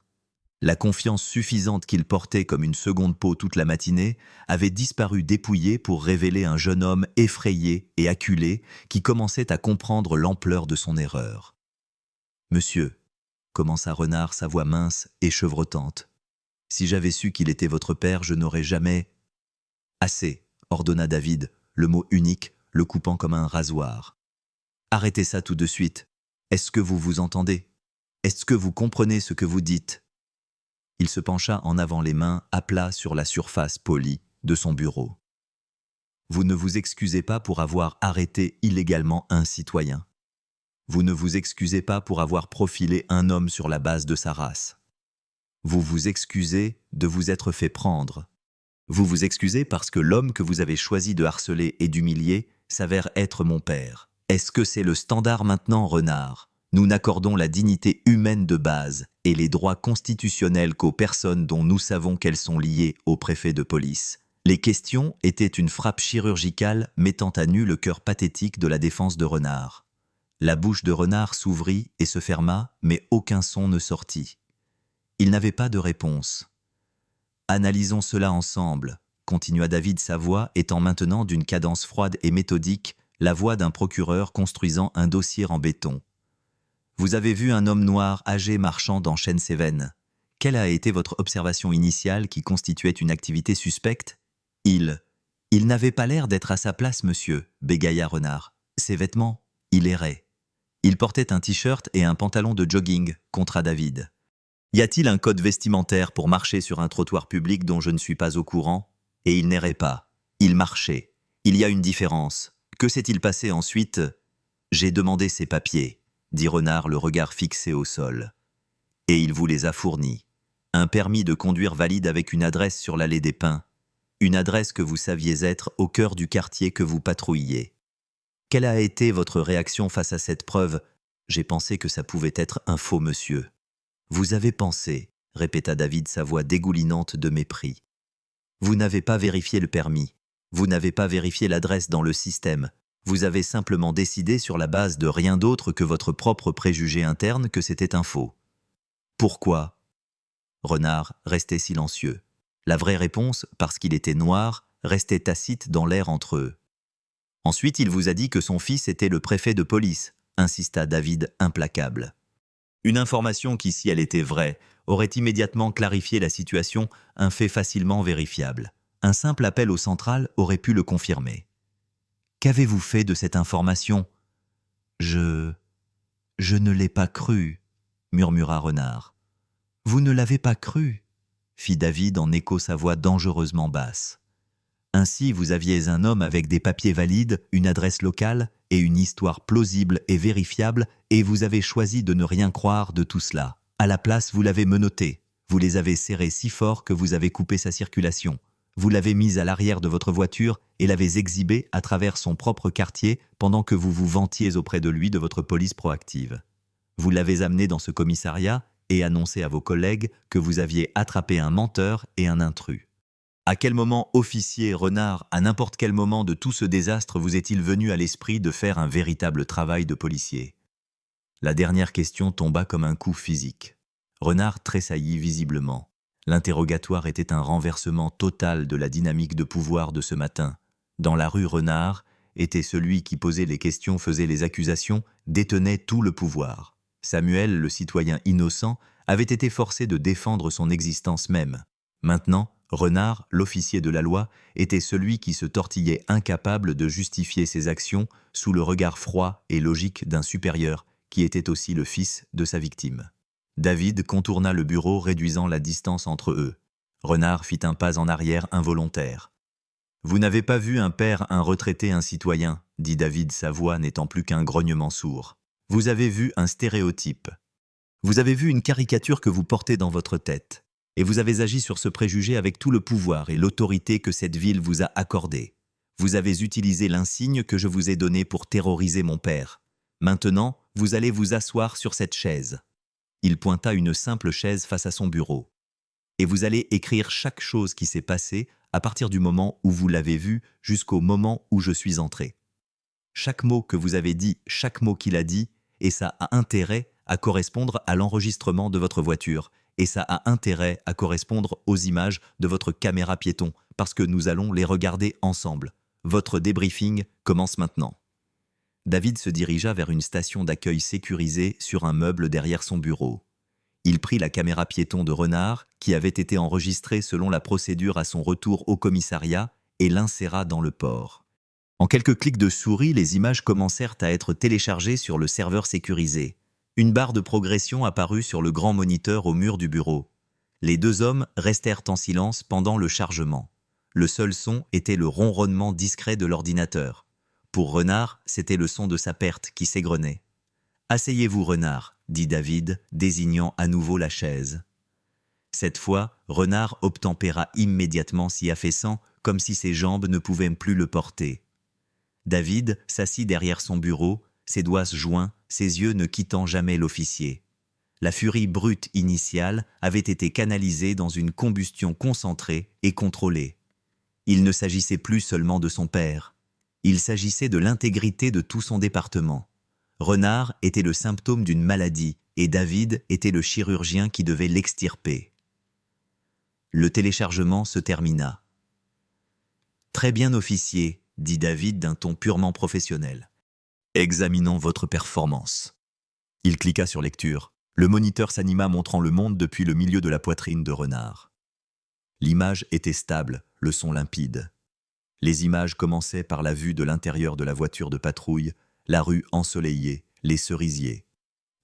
La confiance suffisante qu'il portait comme une seconde peau toute la matinée avait disparu dépouillée pour révéler un jeune homme effrayé et acculé qui commençait à comprendre l'ampleur de son erreur. « Monsieur, » commença Renard, sa voix mince et chevrotante, « si j'avais su qu'il était votre père, je n'aurais jamais... » « Assez, » ordonna David, le mot unique, le coupant comme un rasoir. « Arrêtez ça tout de suite. Est-ce que vous vous entendez? Est-ce que vous comprenez ce que vous dites ?» Il se pencha en avant, les mains à plat sur la surface polie de son bureau. « Vous ne vous excusez pas pour avoir arrêté illégalement un citoyen. Vous ne vous excusez pas pour avoir profilé un homme sur la base de sa race. Vous vous excusez de vous être fait prendre. Vous vous excusez parce que l'homme que vous avez choisi de harceler et d'humilier s'avère être mon père. Est-ce que c'est le standard maintenant, Renard? Nous n'accordons la dignité humaine de base et les droits constitutionnels qu'aux personnes dont nous savons qu'elles sont liées au préfet de police. » Les questions étaient une frappe chirurgicale mettant à nu le cœur pathétique de la défense de Renard. La bouche de Renard s'ouvrit et se ferma, mais aucun son ne sortit. Il n'avait pas de réponse. « Analysons cela ensemble, » continua David, sa voix étant maintenant d'une cadence froide et méthodique, la voix d'un procureur construisant un dossier en béton. « Vous avez vu un homme noir âgé marchant dans Chêne-Séven. Quelle a été votre observation initiale qui constituait une activité suspecte? Il Il n'avait pas l'air d'être à sa place, monsieur, bégaya Renard. Ses vêtements, il errait. Il portait un t-shirt et un pantalon de jogging, contra David. Y a-t-il un code vestimentaire pour marcher sur un trottoir public dont je ne suis pas au courant? Et il n'errait pas. Il marchait. Il y a une différence. Que s'est-il passé ensuite? J'ai demandé ses papiers, dit Renard, le regard fixé au sol. Et il vous les a fournis. Un permis de conduire valide avec une adresse sur l'allée des Pins. Une adresse que vous saviez être au cœur du quartier que vous patrouilliez. Quelle a été votre réaction face à cette preuve? J'ai pensé que ça pouvait être un faux monsieur. Vous avez pensé, répéta David, sa voix dégoulinante de mépris. Vous n'avez pas vérifié le permis. Vous n'avez pas vérifié l'adresse dans le système. Vous avez simplement décidé sur la base de rien d'autre que votre propre préjugé interne que c'était un faux. Pourquoi? Renard restait silencieux. La vraie réponse, parce qu'il était noir, restait tacite dans l'air entre eux. Ensuite, il vous a dit que son fils était le préfet de police, insista David implacable. Une information qui, si elle était vraie, aurait immédiatement clarifié la situation, un fait facilement vérifiable. Un simple appel au central aurait pu le confirmer. Qu'avez-vous fait de cette information? Je ne l'ai pas cru, murmura Renard. Vous ne l'avez pas cru, fit David en écho sa voix dangereusement basse. Ainsi, vous aviez un homme avec des papiers valides, une adresse locale et une histoire plausible et vérifiable, et vous avez choisi de ne rien croire de tout cela. À la place, vous l'avez menotté. Vous les avez serrés si fort que vous avez coupé sa circulation. Vous l'avez mis à l'arrière de votre voiture et l'avez exhibé à travers son propre quartier pendant que vous vous vantiez auprès de lui de votre police proactive. Vous l'avez amené dans ce commissariat et annoncé à vos collègues que vous aviez attrapé un menteur et un intrus. À quel moment, officier Renard, à n'importe quel moment de tout ce désastre vous est-il venu à l'esprit de faire un véritable travail de policier? La dernière question tomba comme un coup physique. Renard tressaillit visiblement. L'interrogatoire était un renversement total de la dynamique de pouvoir de ce matin. Dans la rue, Renard était celui qui posait les questions, faisait les accusations, détenait tout le pouvoir. Samuel, le citoyen innocent, avait été forcé de défendre son existence même. Maintenant, Renard, l'officier de la loi, était celui qui se tortillait incapable de justifier ses actions sous le regard froid et logique d'un supérieur qui était aussi le fils de sa victime. David contourna le bureau, réduisant la distance entre eux. Renard fit un pas en arrière involontaire. « Vous n'avez pas vu un père, un retraité, un citoyen, » dit David, sa voix n'étant plus qu'un grognement sourd. « Vous avez vu un stéréotype. Vous avez vu une caricature que vous portez dans votre tête. Et vous avez agi sur ce préjugé avec tout le pouvoir et l'autorité que cette ville vous a accordé. Vous avez utilisé l'insigne que je vous ai donné pour terroriser mon père. Maintenant, vous allez vous asseoir sur cette chaise. » Il pointa une simple chaise face à son bureau. « Et vous allez écrire chaque chose qui s'est passée à partir du moment où vous l'avez vu jusqu'au moment où je suis entré. Chaque mot que vous avez dit, chaque mot qu'il a dit, et ça a intérêt à correspondre à l'enregistrement de votre voiture. Et ça a intérêt à correspondre aux images de votre caméra piéton, parce que nous allons les regarder ensemble. Votre débriefing commence maintenant. » David se dirigea vers une station d'accueil sécurisée sur un meuble derrière son bureau. Il prit la caméra piéton de Renard, qui avait été enregistrée selon la procédure à son retour au commissariat, et l'inséra dans le port. En quelques clics de souris, les images commencèrent à être téléchargées sur le serveur sécurisé. Une barre de progression apparut sur le grand moniteur au mur du bureau. Les deux hommes restèrent en silence pendant le chargement. Le seul son était le ronronnement discret de l'ordinateur. Pour Renard, c'était le son de sa perte qui s'égrenait. « Asseyez-vous, Renard, » dit David, désignant à nouveau la chaise. Cette fois, Renard obtempéra immédiatement, s'y affaissant, comme si ses jambes ne pouvaient plus le porter. David s'assit derrière son bureau, ses doigts joints, ses yeux ne quittant jamais l'officier. La furie brute initiale avait été canalisée dans une combustion concentrée et contrôlée. Il ne s'agissait plus seulement de son père. Il s'agissait de l'intégrité de tout son département. Renard était le symptôme d'une maladie et David était le chirurgien qui devait l'extirper. Le téléchargement se termina. « Très bien, officier, » dit David d'un ton purement professionnel. « Examinons votre performance. » Il cliqua sur lecture. Le moniteur s'anima, montrant le monde depuis le milieu de la poitrine de Renard. L'image était stable, le son limpide. Les images commençaient par la vue de l'intérieur de la voiture de patrouille, la rue ensoleillée, les cerisiers.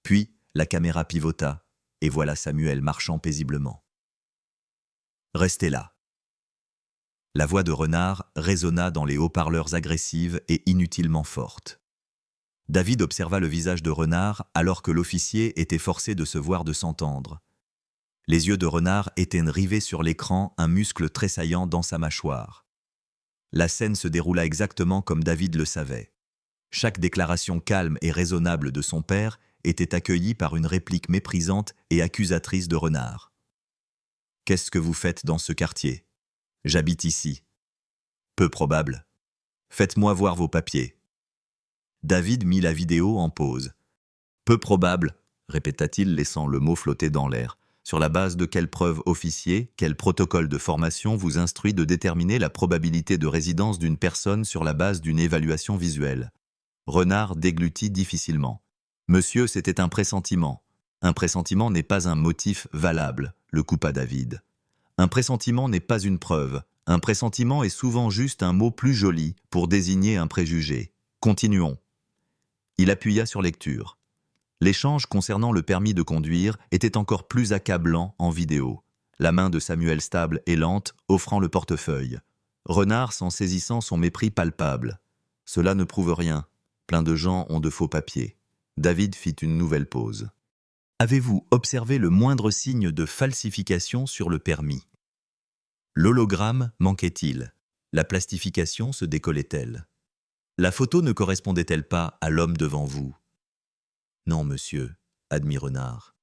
Puis, la caméra pivota, et voilà Samuel marchant paisiblement. « Restez là !» La voix de Renard résonna dans les haut-parleurs agressives et inutilement fortes. David observa le visage de Renard alors que l'officier était forcé de se voir de s'entendre. Les yeux de Renard étaient rivés sur l'écran, un muscle tressaillant dans sa mâchoire. La scène se déroula exactement comme David le savait. Chaque déclaration calme et raisonnable de son père était accueillie par une réplique méprisante et accusatrice de Renard. « Qu'est-ce que vous faites dans ce quartier ? J'habite ici. »« Peu probable. Faites-moi voir vos papiers. » David mit la vidéo en pause. « Peu probable, » répéta-t-il, laissant le mot flotter dans l'air. « Sur la base de quelle preuve officier, quel protocole de formation vous instruit de déterminer la probabilité de résidence d'une personne sur la base d'une évaluation visuelle ?» Renard déglutit difficilement. « Monsieur, c'était un pressentiment. Un pressentiment n'est pas un motif valable, » le coupa David. « Un pressentiment n'est pas une preuve. Un pressentiment est souvent juste un mot plus joli pour désigner un préjugé. Continuons. » Il appuya sur lecture. L'échange concernant le permis de conduire était encore plus accablant en vidéo. La main de Samuel stable et lente, offrant le portefeuille. Renard s'en saisissant son mépris palpable. « Cela ne prouve rien. Plein de gens ont de faux papiers. » David fit une nouvelle pause. « Avez-vous observé le moindre signe de falsification sur le permis ? L'hologramme manquait-il ? La plastification se décollait-elle ? La photo ne correspondait-elle pas à l'homme devant vous ? » « Non, monsieur, » admit Renard,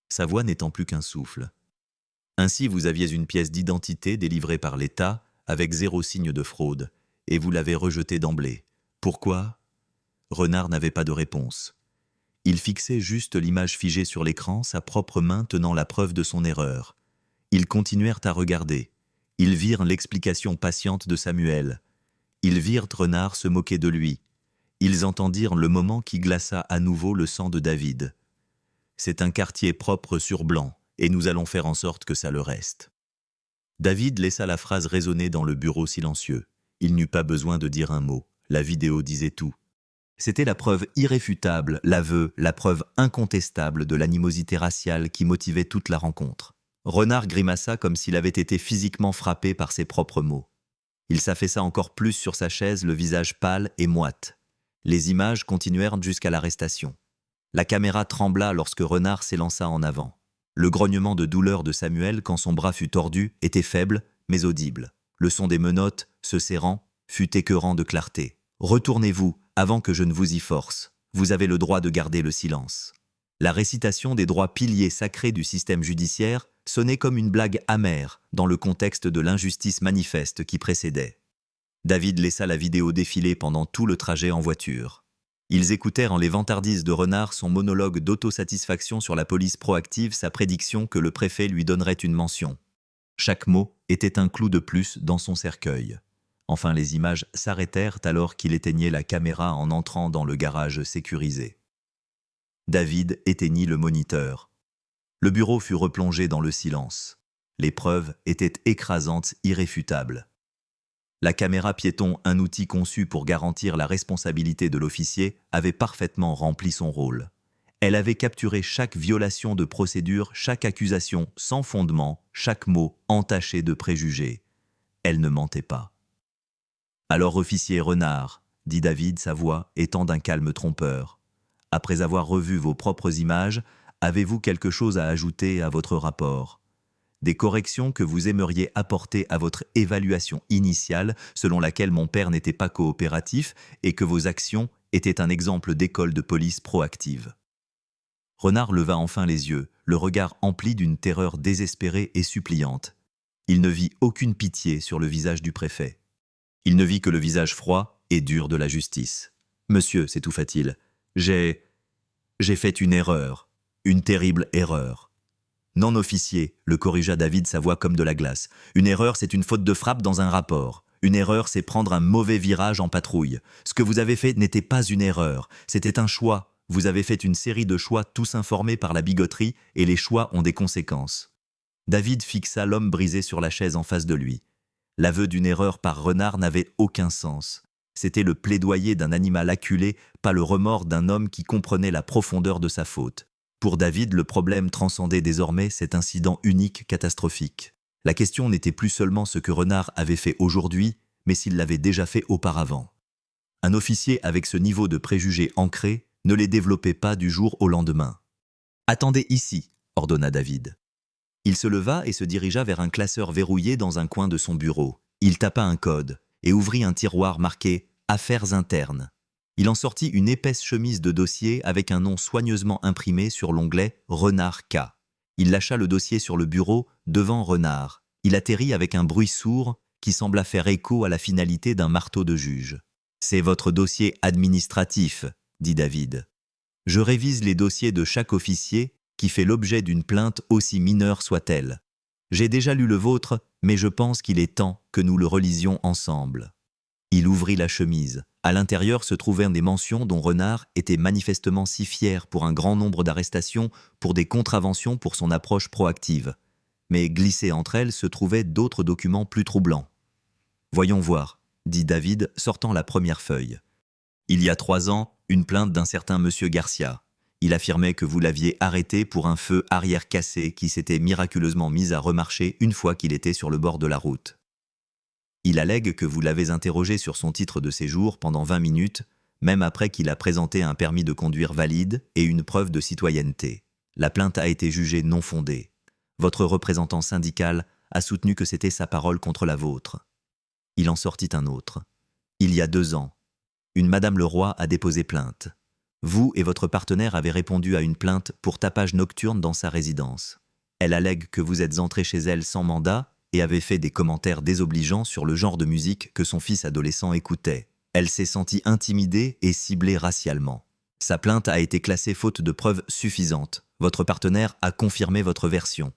sa voix n'étant plus qu'un souffle. « Ainsi, vous aviez une pièce d'identité délivrée par l'État avec 0 signe de fraude, et vous l'avez rejetée d'emblée. Pourquoi ?» Renard n'avait pas de réponse. Il fixait juste l'image figée sur l'écran, sa propre main tenant la preuve de son erreur. Ils continuèrent à regarder. Ils virent l'explication patiente de Samuel. Ils virent Renard se moquer de lui. Ils entendirent le moment qui glaça à nouveau le sang de David. « C'est un quartier propre sur blanc, et nous allons faire en sorte que ça le reste. » David laissa la phrase résonner dans le bureau silencieux. Il n'eut pas besoin de dire un mot. La vidéo disait tout. C'était la preuve irréfutable, l'aveu, la preuve incontestable de l'animosité raciale qui motivait toute la rencontre. Renard grimaça comme s'il avait été physiquement frappé par ses propres mots. Il s'affaissa encore plus sur sa chaise, le visage pâle et moite. Les images continuèrent jusqu'à l'arrestation. La caméra trembla lorsque Renard s'élança en avant. Le grognement de douleur de Samuel quand son bras fut tordu était faible, mais audible. Le son des menottes, se serrant, fut écœurant de clarté. « Retournez-vous, avant que je ne vous y force. Vous avez le droit de garder le silence. » La récitation des droits piliers sacrés du système judiciaire sonnait comme une blague amère dans le contexte de l'injustice manifeste qui précédait. David laissa la vidéo défiler pendant tout le trajet en voiture. Ils écoutèrent en les vantardises de Renard son monologue d'autosatisfaction sur la police proactive, sa prédiction que le préfet lui donnerait une mention. Chaque mot était un clou de plus dans son cercueil. Enfin, les images s'arrêtèrent alors qu'il éteignait la caméra en entrant dans le garage sécurisé. David éteignit le moniteur. Le bureau fut replongé dans le silence. Les preuves étaient écrasantes, irréfutables. La caméra piéton, un outil conçu pour garantir la responsabilité de l'officier, avait parfaitement rempli son rôle. Elle avait capturé chaque violation de procédure, chaque accusation sans fondement, chaque mot entaché de préjugés. Elle ne mentait pas. « Alors, officier Renard, » dit David, sa voix étant d'un calme trompeur. « Après avoir revu vos propres images, avez-vous quelque chose à ajouter à votre rapport ? Des corrections que vous aimeriez apporter à votre évaluation initiale selon laquelle mon père n'était pas coopératif et que vos actions étaient un exemple d'école de police proactive. » Renard leva enfin les yeux, le regard empli d'une terreur désespérée et suppliante. Il ne vit aucune pitié sur le visage du préfet. Il ne vit que le visage froid et dur de la justice. « Monsieur, » s'étouffa-t-il, « j'ai fait une erreur, une terrible erreur. » « Non, officier, » le corrigea David, sa voix comme de la glace. « Une erreur, c'est une faute de frappe dans un rapport. Une erreur, c'est prendre un mauvais virage en patrouille. Ce que vous avez fait n'était pas une erreur, c'était un choix. Vous avez fait une série de choix tous informés par la bigoterie et les choix ont des conséquences. » David fixa l'homme brisé sur la chaise en face de lui. L'aveu d'une erreur par Renard n'avait aucun sens. C'était le plaidoyer d'un animal acculé, pas le remords d'un homme qui comprenait la profondeur de sa faute. Pour David, le problème transcendait désormais cet incident unique catastrophique. La question n'était plus seulement ce que Renard avait fait aujourd'hui, mais s'il l'avait déjà fait auparavant. Un officier avec ce niveau de préjugés ancrés ne les développait pas du jour au lendemain. « Attendez ici », ordonna David. Il se leva et se dirigea vers un classeur verrouillé dans un coin de son bureau. Il tapa un code et ouvrit un tiroir marqué « Affaires internes ». Il en sortit une épaisse chemise de dossier avec un nom soigneusement imprimé sur l'onglet « Renard K ». Il lâcha le dossier sur le bureau devant Renard. Il atterrit avec un bruit sourd qui sembla faire écho à la finalité d'un marteau de juge. « C'est votre dossier administratif », dit David. « Je révise les dossiers de chaque officier qui fait l'objet d'une plainte aussi mineure soit-elle. J'ai déjà lu le vôtre, mais je pense qu'il est temps que nous le relisions ensemble. » Il ouvrit la chemise. À l'intérieur se trouvaient des mentions dont Renard était manifestement si fier pour un grand nombre d'arrestations pour des contraventions pour son approche proactive. Mais glissés entre elles se trouvaient d'autres documents plus troublants. « Voyons voir », dit David, sortant la première feuille. « Il y a 3 ans, une plainte d'un certain monsieur Garcia. Il affirmait que vous l'aviez arrêté pour un feu arrière cassé qui s'était miraculeusement mis à remarcher une fois qu'il était sur le bord de la route. Il allègue que vous l'avez interrogé sur son titre de séjour pendant 20 minutes, même après qu'il a présenté un permis de conduire valide et une preuve de citoyenneté. La plainte a été jugée non fondée. Votre représentant syndical a soutenu que c'était sa parole contre la vôtre. » Il en sortit un autre. « Il y a 2 ans, une Madame Leroy a déposé plainte. Vous et votre partenaire avez répondu à une plainte pour tapage nocturne dans sa résidence. Elle allègue que vous êtes entré chez elle sans mandat et avez fait des commentaires désobligeants sur le genre de musique que son fils adolescent écoutait. Elle s'est sentie intimidée et ciblée racialement. Sa plainte a été classée faute de preuves suffisantes. Votre partenaire a confirmé votre version. »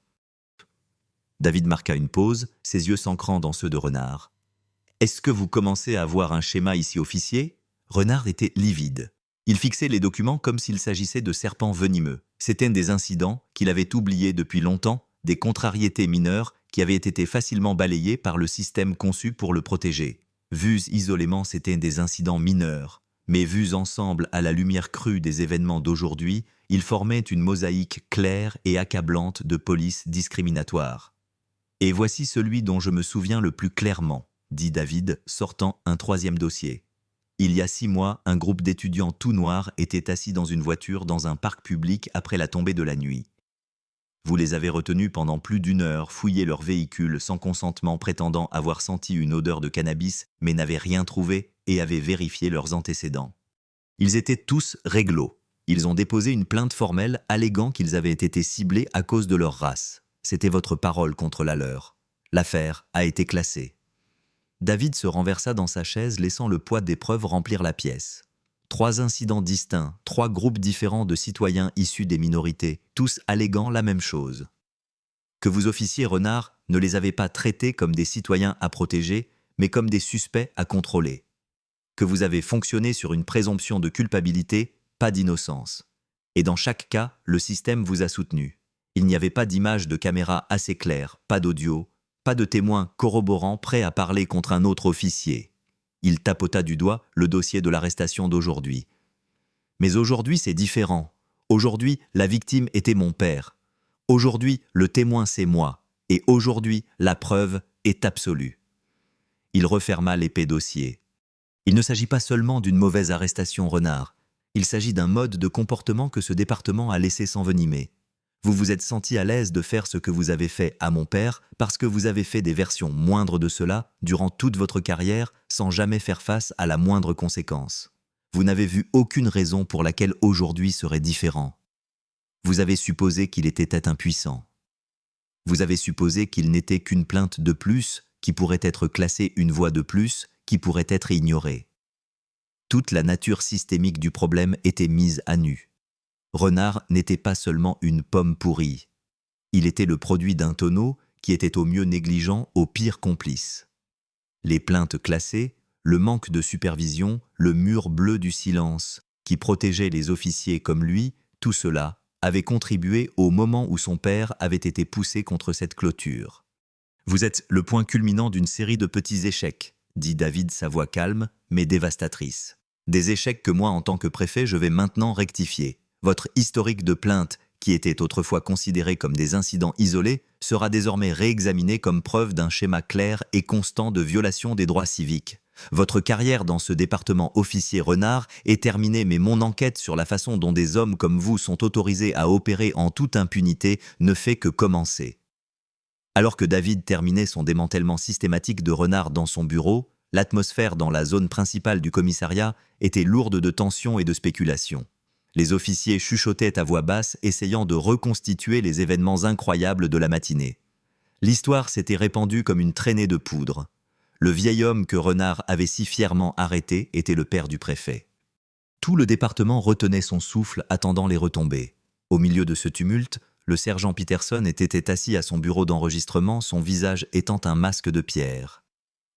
David marqua une pause, ses yeux s'ancrant dans ceux de Renard. « Est-ce que vous commencez à voir un schéma ici, officier ?» Renard était livide. Il fixait les documents comme s'il s'agissait de serpents venimeux. C'étaient des incidents qu'il avait oubliés depuis longtemps, des contrariétés mineures qui avaient été facilement balayées par le système conçu pour le protéger. Vus isolément, c'étaient des incidents mineurs, mais vus ensemble à la lumière crue des événements d'aujourd'hui, ils formaient une mosaïque claire et accablante de police discriminatoire. « Et voici celui dont je me souviens le plus clairement, » dit David, sortant un 3e dossier. Il y a 6 mois, un groupe d'étudiants tout noirs était assis dans une voiture dans un parc public après la tombée de la nuit. Vous les avez retenus pendant plus d'1 heure, fouillé leur véhicule sans consentement, prétendant avoir senti une odeur de cannabis, mais n'avaient rien trouvé et avaient vérifié leurs antécédents. Ils étaient tous réglo. Ils ont déposé une plainte formelle alléguant qu'ils avaient été ciblés à cause de leur race. C'était votre parole contre la leur. L'affaire a été classée. David se renversa dans sa chaise, laissant le poids des preuves remplir la pièce. 3 incidents distincts, 3 groupes différents de citoyens issus des minorités, tous alléguant la même chose. Que vous, officier Renard, ne les avez pas traités comme des citoyens à protéger, mais comme des suspects à contrôler. Que vous avez fonctionné sur une présomption de culpabilité, pas d'innocence. Et dans chaque cas, le système vous a soutenu. Il n'y avait pas d'image de caméra assez claire, pas d'audio, pas de témoin corroborant prêt à parler contre un autre officier. Il tapota du doigt le dossier de l'arrestation d'aujourd'hui. Mais aujourd'hui, c'est différent. Aujourd'hui, la victime était mon père. Aujourd'hui, le témoin, c'est moi. Et aujourd'hui, la preuve est absolue. Il referma l'épais dossier. Il ne s'agit pas seulement d'une mauvaise arrestation, Renard. Il s'agit d'un mode de comportement que ce département a laissé s'envenimer. Vous vous êtes senti à l'aise de faire ce que vous avez fait à mon père parce que vous avez fait des versions moindres de cela durant toute votre carrière sans jamais faire face à la moindre conséquence. Vous n'avez vu aucune raison pour laquelle aujourd'hui serait différent. Vous avez supposé qu'il était impuissant. Vous avez supposé qu'il n'était qu'une plainte de plus, qui pourrait être classée une voix de plus, qui pourrait être ignorée. Toute la nature systémique du problème était mise à nu. Renard n'était pas seulement une pomme pourrie. Il était le produit d'un tonneau qui était au mieux négligent, au pire complice. Les plaintes classées, le manque de supervision, le mur bleu du silence, qui protégeait les officiers comme lui, tout cela avait contribué au moment où son père avait été poussé contre cette clôture. Vous êtes le point culminant d'une série de petits échecs, dit David, sa voix calme, mais dévastatrice. Des échecs que moi, en tant que préfet, je vais maintenant rectifier. Votre historique de plaintes, qui était autrefois considéré comme des incidents isolés, sera désormais réexaminé comme preuve d'un schéma clair et constant de violation des droits civiques. Votre carrière dans ce département officier renard est terminée, mais mon enquête sur la façon dont des hommes comme vous sont autorisés à opérer en toute impunité ne fait que commencer. Alors que David terminait son démantèlement systématique de renards dans son bureau, l'atmosphère dans la zone principale du commissariat était lourde de tensions et de spéculations. Les officiers chuchotaient à voix basse, essayant de reconstituer les événements incroyables de la matinée. L'histoire s'était répandue comme une traînée de poudre. Le vieil homme que Renard avait si fièrement arrêté était le père du préfet. Tout le département retenait son souffle, attendant les retombées. Au milieu de ce tumulte, le sergent Peterson était assis à son bureau d'enregistrement, son visage étant un masque de pierre.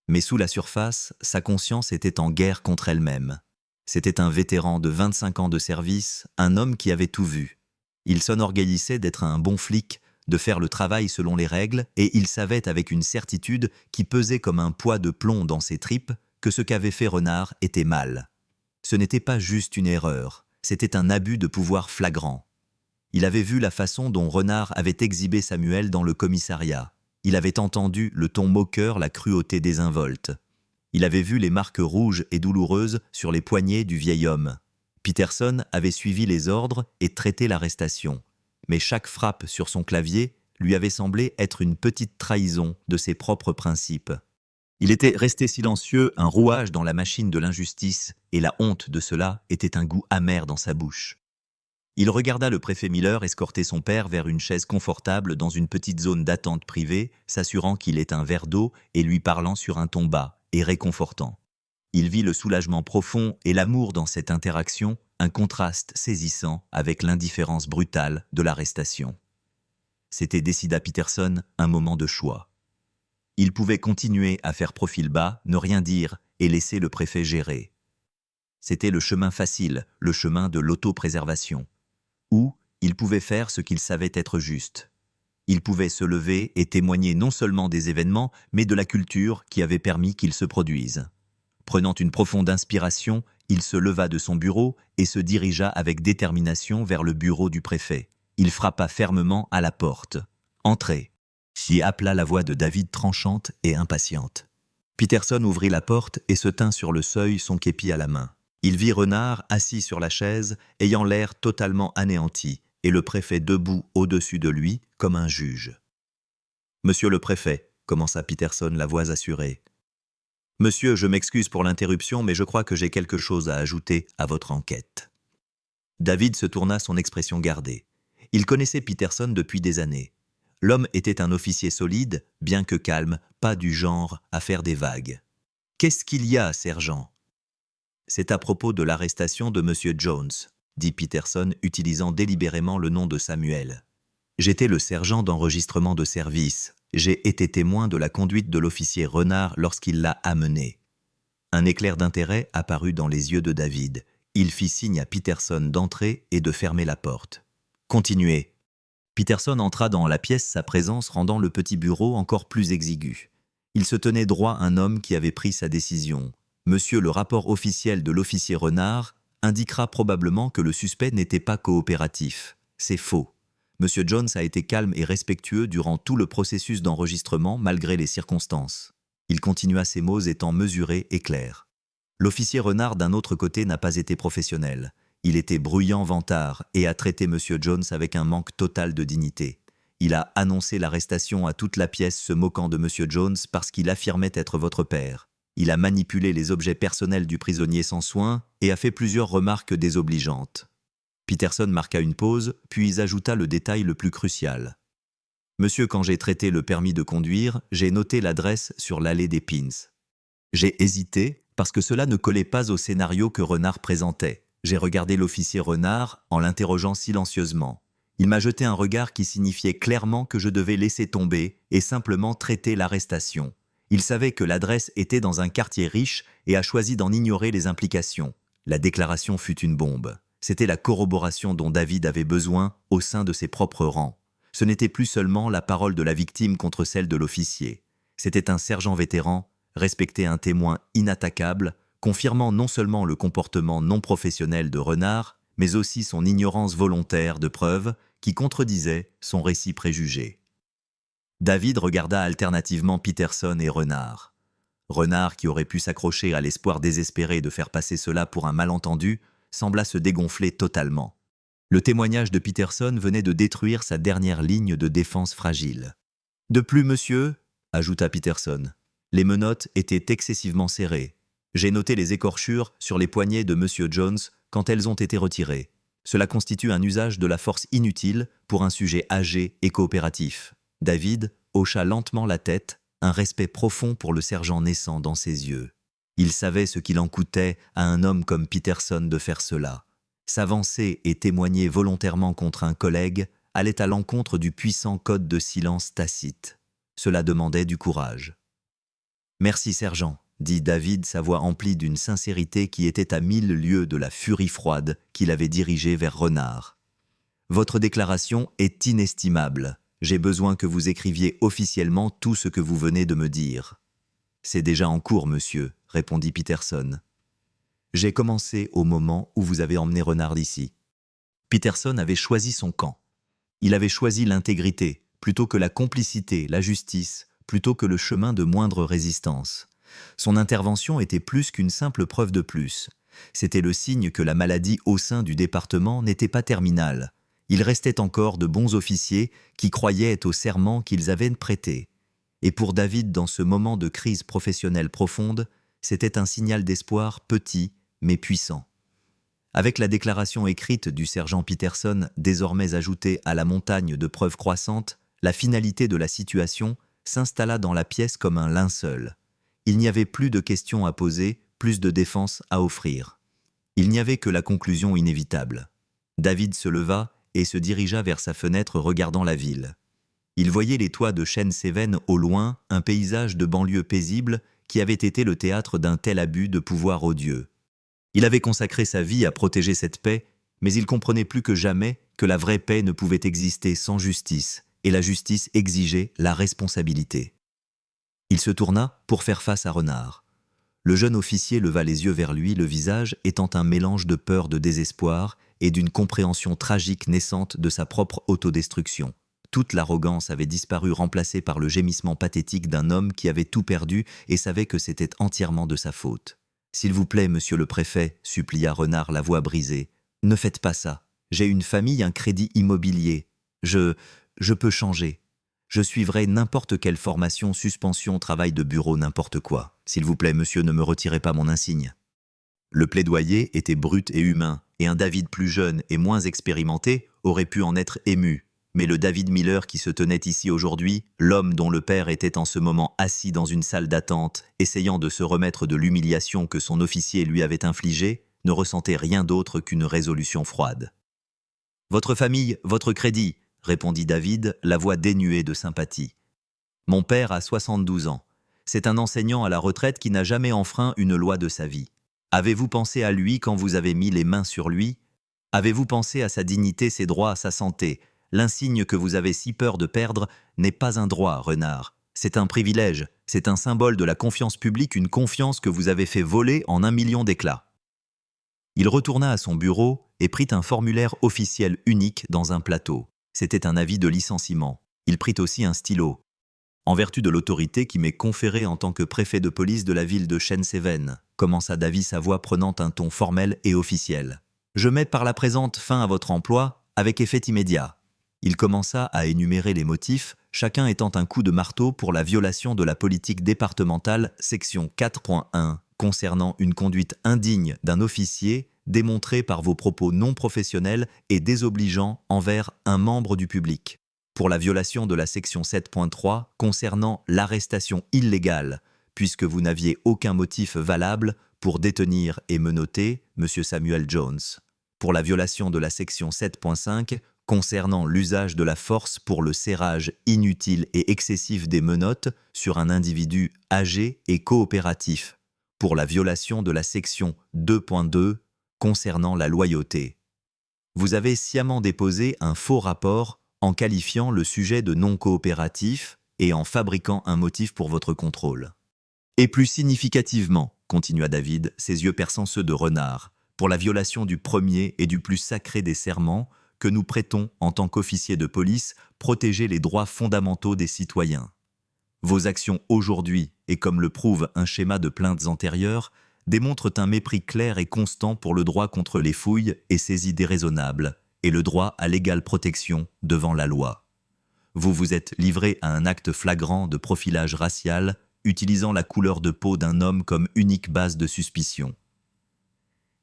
Mais sous la surface, sa conscience était en guerre contre elle-même. C'était un vétéran de 25 ans de service, un homme qui avait tout vu. Il s'enorgueillissait d'être un bon flic, de faire le travail selon les règles, et il savait avec une certitude qui pesait comme un poids de plomb dans ses tripes que ce qu'avait fait Renard était mal. Ce n'était pas juste une erreur, c'était un abus de pouvoir flagrant. Il avait vu la façon dont Renard avait exhibé Samuel dans le commissariat. Il avait entendu le ton moqueur, la cruauté désinvolte. Il avait vu les marques rouges et douloureuses sur les poignets du vieil homme. Peterson avait suivi les ordres et traité l'arrestation. Mais chaque frappe sur son clavier lui avait semblé être une petite trahison de ses propres principes. Il était resté silencieux, un rouage dans la machine de l'injustice, et la honte de cela était un goût amer dans sa bouche. Il regarda le préfet Miller escorter son père vers une chaise confortable dans une petite zone d'attente privée, s'assurant qu'il ait un verre d'eau et lui parlant sur un ton bas et réconfortant. Il vit le soulagement profond et l'amour dans cette interaction, un contraste saisissant avec l'indifférence brutale de l'arrestation. C'était, décida Peterson, un moment de choix. Il pouvait continuer à faire profil bas, ne rien dire et laisser le préfet gérer. C'était le chemin facile, le chemin de l'autopréservation. Ou il pouvait faire ce qu'il savait être juste. Il pouvait se lever et témoigner non seulement des événements, mais de la culture qui avait permis qu'ils se produisent. Prenant une profonde inspiration, il se leva de son bureau et se dirigea avec détermination vers le bureau du préfet. Il frappa fermement à la porte. « Entrez !» s'y appela la voix de David tranchante et impatiente. Peterson ouvrit la porte et se tint sur le seuil, son képi à la main. Il vit Renard assis sur la chaise, ayant l'air totalement anéanti, et le préfet debout au-dessus de lui, comme un juge. « Monsieur le préfet », commença Peterson, la voix assurée. « Monsieur, je m'excuse pour l'interruption, mais je crois que j'ai quelque chose à ajouter à votre enquête. » David se tourna, son expression gardée. Il connaissait Peterson depuis des années. L'homme était un officier solide, bien que calme, pas du genre à faire des vagues. « Qu'est-ce qu'il y a, sergent ?» « C'est à propos de l'arrestation de M. Jones, » dit Peterson, utilisant délibérément le nom de Samuel. « J'étais le sergent d'enregistrement de service. J'ai été témoin de la conduite de l'officier Renard lorsqu'il l'a amené. » Un éclair d'intérêt apparut dans les yeux de David. Il fit signe à Peterson d'entrer et de fermer la porte. « Continuez. » Peterson entra dans la pièce, sa présence rendant le petit bureau encore plus exigu. Il se tenait droit un homme qui avait pris sa décision. Monsieur le rapport officiel de l'officier Renard indiquera probablement que le suspect n'était pas coopératif. C'est faux. Monsieur Jones a été calme et respectueux durant tout le processus d'enregistrement malgré les circonstances. Il continua, ses mots étant mesurés et clairs. L'officier Renard d'un autre côté n'a pas été professionnel. Il était bruyant vantard et a traité Monsieur Jones avec un manque total de dignité. Il a annoncé l'arrestation à toute la pièce, se moquant de Monsieur Jones parce qu'il affirmait être votre père. Il a manipulé les objets personnels du prisonnier sans soin et a fait plusieurs remarques désobligeantes. Peterson marqua une pause, puis ajouta le détail le plus crucial. « Monsieur, quand j'ai traité le permis de conduire, j'ai noté l'adresse sur l'allée des Pins. J'ai hésité parce que cela ne collait pas au scénario que Renard présentait. J'ai regardé l'officier Renard en l'interrogeant silencieusement. Il m'a jeté un regard qui signifiait clairement que je devais laisser tomber et simplement traiter l'arrestation. Il savait que l'adresse était dans un quartier riche et a choisi d'en ignorer les implications. La déclaration fut une bombe. C'était la corroboration dont David avait besoin au sein de ses propres rangs. Ce n'était plus seulement la parole de la victime contre celle de l'officier. C'était un sergent vétéran, respecté un témoin inattaquable, confirmant non seulement le comportement non professionnel de Renard, mais aussi son ignorance volontaire de preuves qui contredisait son récit préjugé. David regarda alternativement Peterson et Renard. Renard, qui aurait pu s'accrocher à l'espoir désespéré de faire passer cela pour un malentendu, sembla se dégonfler totalement. Le témoignage de Peterson venait de détruire sa dernière ligne de défense fragile. « De plus, monsieur, » ajouta Peterson, « les menottes étaient excessivement serrées. J'ai noté les écorchures sur les poignets de monsieur Jones quand elles ont été retirées. Cela constitue un usage de la force inutile pour un sujet âgé et coopératif. » David hocha lentement la tête, un respect profond pour le sergent naissant dans ses yeux. Il savait ce qu'il en coûtait à un homme comme Peterson de faire cela. S'avancer et témoigner volontairement contre un collègue allait à l'encontre du puissant code de silence tacite. Cela demandait du courage. « Merci, sergent », dit David, sa voix emplie d'une sincérité qui était à 1000 lieues de la furie froide qu'il avait dirigée vers Renard. « Votre déclaration est inestimable. J'ai besoin que vous écriviez officiellement tout ce que vous venez de me dire. »« C'est déjà en cours, monsieur, » répondit Peterson. « J'ai commencé au moment où vous avez emmené Renard ici. » Peterson avait choisi son camp. Il avait choisi l'intégrité, plutôt que la complicité, la justice, plutôt que le chemin de moindre résistance. Son intervention était plus qu'une simple preuve de plus. C'était le signe que la maladie au sein du département n'était pas terminale. Il restait encore de bons officiers qui croyaient au serment qu'ils avaient prêté. Et pour David, dans ce moment de crise professionnelle profonde, c'était un signal d'espoir petit mais puissant. Avec la déclaration écrite du sergent Peterson, désormais ajoutée à la montagne de preuves croissantes, la finalité de la situation s'installa dans la pièce comme un linceul. Il n'y avait plus de questions à poser, plus de défense à offrir. Il n'y avait que la conclusion inévitable. David se leva et se dirigea vers sa fenêtre regardant la ville. Il voyait les toits de Chêne-Séven au loin, un paysage de banlieue paisible qui avait été le théâtre d'un tel abus de pouvoir odieux. Il avait consacré sa vie à protéger cette paix, mais il comprenait plus que jamais que la vraie paix ne pouvait exister sans justice, et la justice exigeait la responsabilité. Il se tourna pour faire face à Renard. Le jeune officier leva les yeux vers lui, le visage étant un mélange de peur, de désespoir et d'une compréhension tragique naissante de sa propre autodestruction. Toute l'arrogance avait disparu, remplacée par le gémissement pathétique d'un homme qui avait tout perdu et savait que c'était entièrement de sa faute. « S'il vous plaît, monsieur le préfet, » supplia Renard, la voix brisée. « Ne faites pas ça. J'ai une famille, un crédit immobilier. Je peux changer. Je suivrai n'importe quelle formation, suspension, travail de bureau, n'importe quoi. S'il vous plaît, monsieur, ne me retirez pas mon insigne. » Le plaidoyer était brut et humain, et un David plus jeune et moins expérimenté aurait pu en être ému. Mais le David Miller qui se tenait ici aujourd'hui, l'homme dont le père était en ce moment assis dans une salle d'attente, essayant de se remettre de l'humiliation que son officier lui avait infligée, ne ressentait rien d'autre qu'une résolution froide. « Votre famille, votre crédit », répondit David, la voix dénuée de sympathie. « Mon père a 72 ans. C'est un enseignant à la retraite qui n'a jamais enfreint une loi de sa vie. Avez-vous pensé à lui quand vous avez mis les mains sur lui? Avez-vous pensé à sa dignité, ses droits, à sa santé? L'insigne que vous avez si peur de perdre n'est pas un droit, Renard. C'est un privilège, c'est un symbole de la confiance publique, une confiance que vous avez fait voler en 1 million d'éclats. » Il retourna à son bureau et prit un formulaire officiel unique dans un plateau. C'était un avis de licenciement. Il prit aussi un stylo. « En vertu de l'autorité qui m'est conférée en tant que préfet de police de la ville de Chêne-Séven, » commença David, sa voix prenant un ton formel et officiel. « Je mets par la présente fin à votre emploi avec effet immédiat. » Il commença à énumérer les motifs, chacun étant un coup de marteau pour la violation de la politique départementale, section 4.1, concernant une conduite indigne d'un officier démontrée par vos propos non professionnels et désobligeants envers un membre du public. Pour la violation de la section 7.3 concernant l'arrestation illégale, puisque vous n'aviez aucun motif valable pour détenir et menotter M. Samuel Jones. Pour la violation de la section 7.5 concernant l'usage de la force pour le serrage inutile et excessif des menottes sur un individu âgé et coopératif. Pour la violation de la section 2.2 concernant la loyauté. Vous avez sciemment déposé un faux rapport en qualifiant le sujet de non coopératif et en fabriquant un motif pour votre contrôle. Et plus significativement, continua David, ses yeux perçant ceux de Renard, pour la violation du premier et du plus sacré des serments que nous prêtons en tant qu'officiers de police, protéger les droits fondamentaux des citoyens. Vos actions aujourd'hui, et comme le prouve un schéma de plaintes antérieures, démontrent un mépris clair et constant pour le droit contre les fouilles et saisies déraisonnables, et le droit à l'égale protection devant la loi. Vous vous êtes livré à un acte flagrant de profilage racial, utilisant la couleur de peau d'un homme comme unique base de suspicion.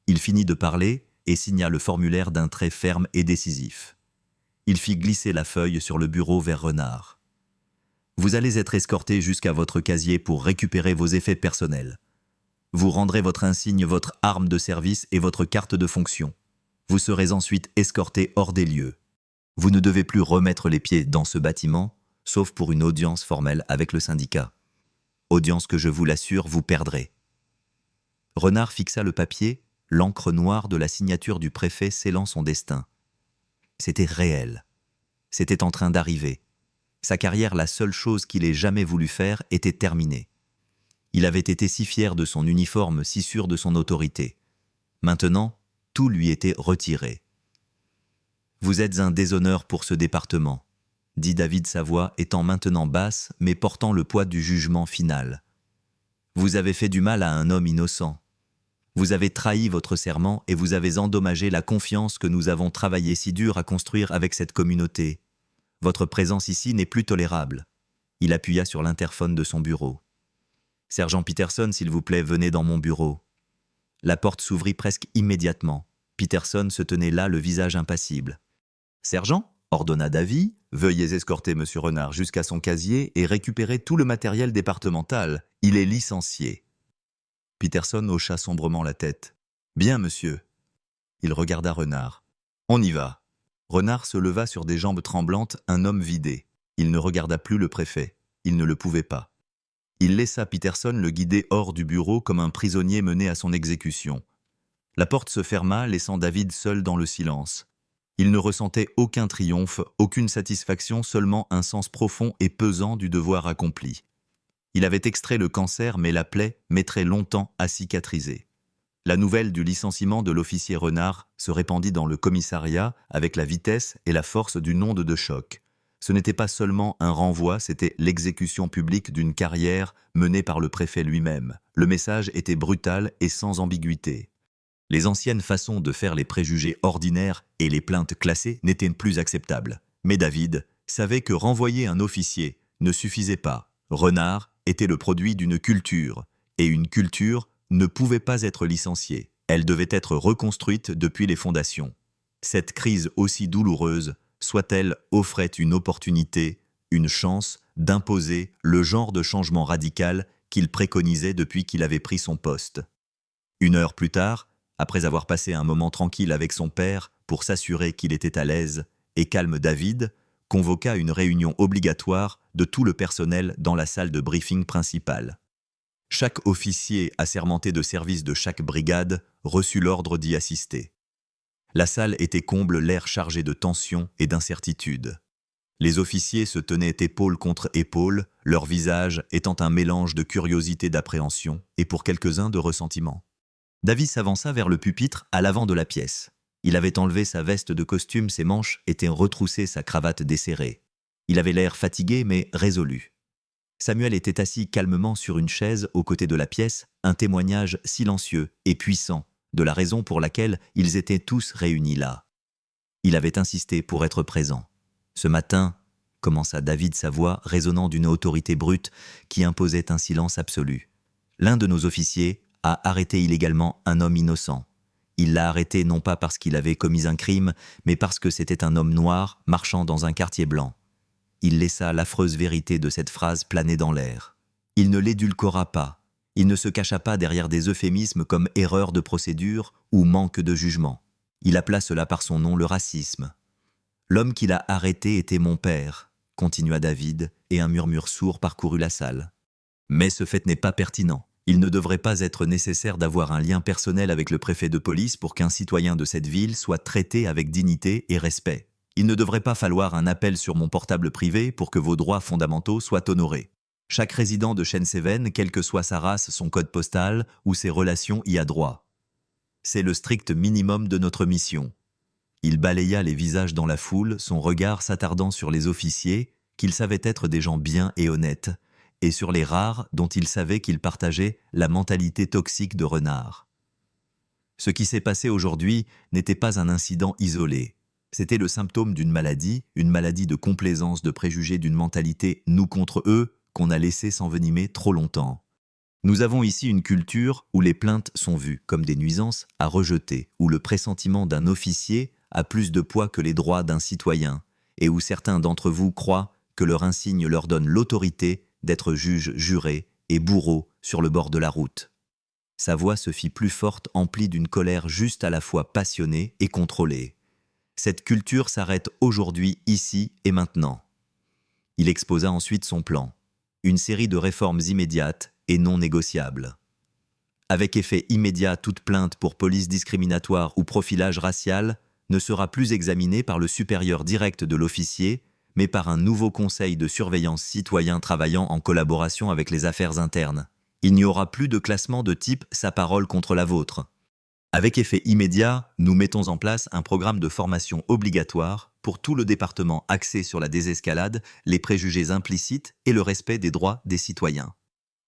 Il finit de parler et signa le formulaire d'un trait ferme et décisif. Il fit glisser la feuille sur le bureau vers Renard. Vous allez être escorté jusqu'à votre casier pour récupérer vos effets personnels. Vous rendrez votre insigne, votre arme de service et votre carte de fonction. Vous serez ensuite escorté hors des lieux. Vous ne devez plus remettre les pieds dans ce bâtiment, sauf pour une audience formelle avec le syndicat. Audience que je vous l'assure, vous perdrez. Renard fixa le papier, l'encre noire de la signature du préfet scellant son destin. C'était réel. C'était en train d'arriver. Sa carrière, la seule chose qu'il ait jamais voulu faire, était terminée. Il avait été si fier de son uniforme, si sûr de son autorité. Maintenant, tout lui était retiré. Vous êtes un déshonneur pour ce département, dit David, sa voix étant maintenant basse, mais portant le poids du jugement final. Vous avez fait du mal à un homme innocent. Vous avez trahi votre serment et vous avez endommagé la confiance que nous avons travaillé si dur à construire avec cette communauté. Votre présence ici n'est plus tolérable. Il appuya sur l'interphone de son bureau. Sergent Peterson, s'il vous plaît, venez dans mon bureau. La porte s'ouvrit presque immédiatement. Peterson se tenait là, le visage impassible. Sergent, ordonna Davy, veuillez escorter M. Renard jusqu'à son casier et récupérer tout le matériel départemental. Il est licencié. Peterson hocha sombrement la tête. Bien, monsieur. Il regarda Renard. On y va. Renard se leva sur des jambes tremblantes, un homme vidé. Il ne regarda plus le préfet. Il ne le pouvait pas. Il laissa Peterson le guider hors du bureau comme un prisonnier mené à son exécution. La porte se ferma, laissant David seul dans le silence. Il ne ressentait aucun triomphe, aucune satisfaction, seulement un sens profond et pesant du devoir accompli. Il avait extrait le cancer, mais la plaie mettrait longtemps à cicatriser. La nouvelle du licenciement de l'officier Renard se répandit dans le commissariat avec la vitesse et la force d'une onde de choc. Ce n'était pas seulement un renvoi, c'était l'exécution publique d'une carrière menée par le préfet lui-même. Le message était brutal et sans ambiguïté. Les anciennes façons de faire les préjugés ordinaires et les plaintes classées n'étaient plus acceptables. Mais David savait que renvoyer un officier ne suffisait pas. Renard était le produit d'une culture, et une culture ne pouvait pas être licenciée. Elle devait être reconstruite depuis les fondations. Cette crise aussi douloureuse soit-elle offrait une opportunité, une chance d'imposer le genre de changement radical qu'il préconisait depuis qu'il avait pris son poste. 1 heure plus tard, après avoir passé un moment tranquille avec son père pour s'assurer qu'il était à l'aise et calme, David convoqua une réunion obligatoire de tout le personnel dans la salle de briefing principale. Chaque officier assermenté de service de chaque brigade reçut l'ordre d'y assister. La salle était comble, l'air chargé de tension et d'incertitude. Les officiers se tenaient épaule contre épaule, leur visage étant un mélange de curiosité, d'appréhension et pour quelques-uns de ressentiment. David s'avança vers le pupitre à l'avant de la pièce. Il avait enlevé sa veste de costume, ses manches étaient retroussées, sa cravate desserrée. Il avait l'air fatigué mais résolu. Samuel était assis calmement sur une chaise aux côtés de la pièce, un témoignage silencieux et puissant de la raison pour laquelle ils étaient tous réunis là. Il avait insisté pour être présent. Ce matin, commença David, sa voix résonnant d'une autorité brute qui imposait un silence absolu. L'un de nos officiers a arrêté illégalement un homme innocent. Il l'a arrêté non pas parce qu'il avait commis un crime, mais parce que c'était un homme noir marchant dans un quartier blanc. Il laissa l'affreuse vérité de cette phrase planer dans l'air. Il ne l'édulcora pas. Il ne se cacha pas derrière des euphémismes comme erreur de procédure ou manque de jugement. Il appela cela par son nom, le racisme. L'homme qui l'a arrêté était mon père, continua David, et un murmure sourd parcourut la salle. Mais ce fait n'est pas pertinent. Il ne devrait pas être nécessaire d'avoir un lien personnel avec le préfet de police pour qu'un citoyen de cette ville soit traité avec dignité et respect. Il ne devrait pas falloir un appel sur mon portable privé pour que vos droits fondamentaux soient honorés. Chaque résident de Shenseven, quelle que soit sa race, son code postal ou ses relations, y a droit. C'est le strict minimum de notre mission. Il balaya les visages dans la foule, son regard s'attardant sur les officiers, qu'il savait être des gens bien et honnêtes, et sur les rares dont il savait qu'ils partageaient la mentalité toxique de Renard. Ce qui s'est passé aujourd'hui n'était pas un incident isolé. C'était le symptôme d'une maladie de complaisance, de préjugés, d'une mentalité « nous contre eux » qu'on a laissé s'envenimer trop longtemps. Nous avons ici une culture où les plaintes sont vues comme des nuisances à rejeter, où le pressentiment d'un officier a plus de poids que les droits d'un citoyen, et où certains d'entre vous croient que leur insigne leur donne l'autorité d'être juge juré et bourreau sur le bord de la route. Sa voix se fit plus forte, emplie d'une colère juste à la fois passionnée et contrôlée. Cette culture s'arrête aujourd'hui, ici et maintenant. Il exposa ensuite son plan. Une série de réformes immédiates et non négociables. Avec effet immédiat, toute plainte pour police discriminatoire ou profilage racial ne sera plus examinée par le supérieur direct de l'officier, mais par un nouveau conseil de surveillance citoyen travaillant en collaboration avec les affaires internes. Il n'y aura plus de classement de type « sa parole contre la vôtre ». Avec effet immédiat, nous mettons en place un programme de formation obligatoire pour tout le département axé sur la désescalade, les préjugés implicites et le respect des droits des citoyens.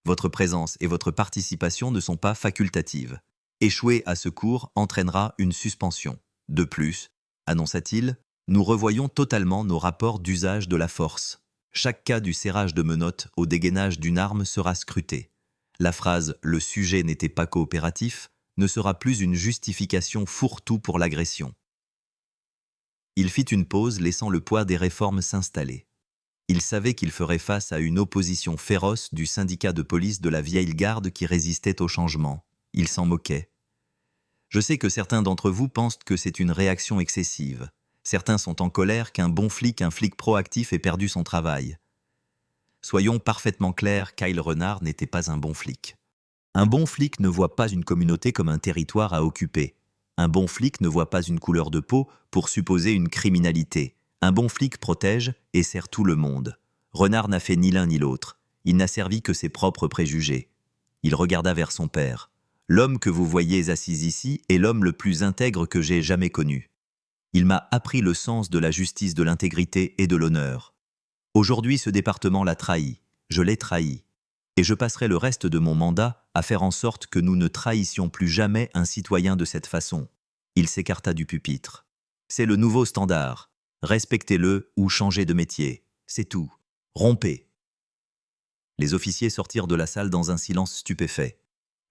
Votre présence et votre participation ne sont pas facultatives. Échouer à ce cours entraînera une suspension. De plus, annonça-t-il, nous revoyons totalement nos rapports d'usage de la force. Chaque cas du serrage de menottes au dégainage d'une arme sera scruté. La phrase « le sujet n'était pas coopératif » ne sera plus une justification fourre-tout pour l'agression. Il fit une pause, laissant le poids des réformes s'installer. Il savait qu'il ferait face à une opposition féroce du syndicat de police de la vieille garde qui résistait au changement. Il s'en moquait. Je sais que certains d'entre vous pensent que c'est une réaction excessive. Certains sont en colère qu'un bon flic, un flic proactif ait perdu son travail. Soyons parfaitement clairs, Kyle Renard n'était pas un bon flic. Un bon flic ne voit pas une communauté comme un territoire à occuper. Un bon flic ne voit pas une couleur de peau pour supposer une criminalité. Un bon flic protège et sert tout le monde. Renard n'a fait ni l'un ni l'autre. Il n'a servi que ses propres préjugés. Il regarda vers son père. L'homme que vous voyez assis ici est l'homme le plus intègre que j'ai jamais connu. Il m'a appris le sens de la justice, de l'intégrité et de l'honneur. Aujourd'hui, ce département l'a trahi. Je l'ai trahi. Et je passerai le reste de mon mandat à faire en sorte que nous ne trahissions plus jamais un citoyen de cette façon. Il s'écarta du pupitre. C'est le nouveau standard. Respectez-le ou changez de métier. C'est tout. Rompez. Les officiers sortirent de la salle dans un silence stupéfait.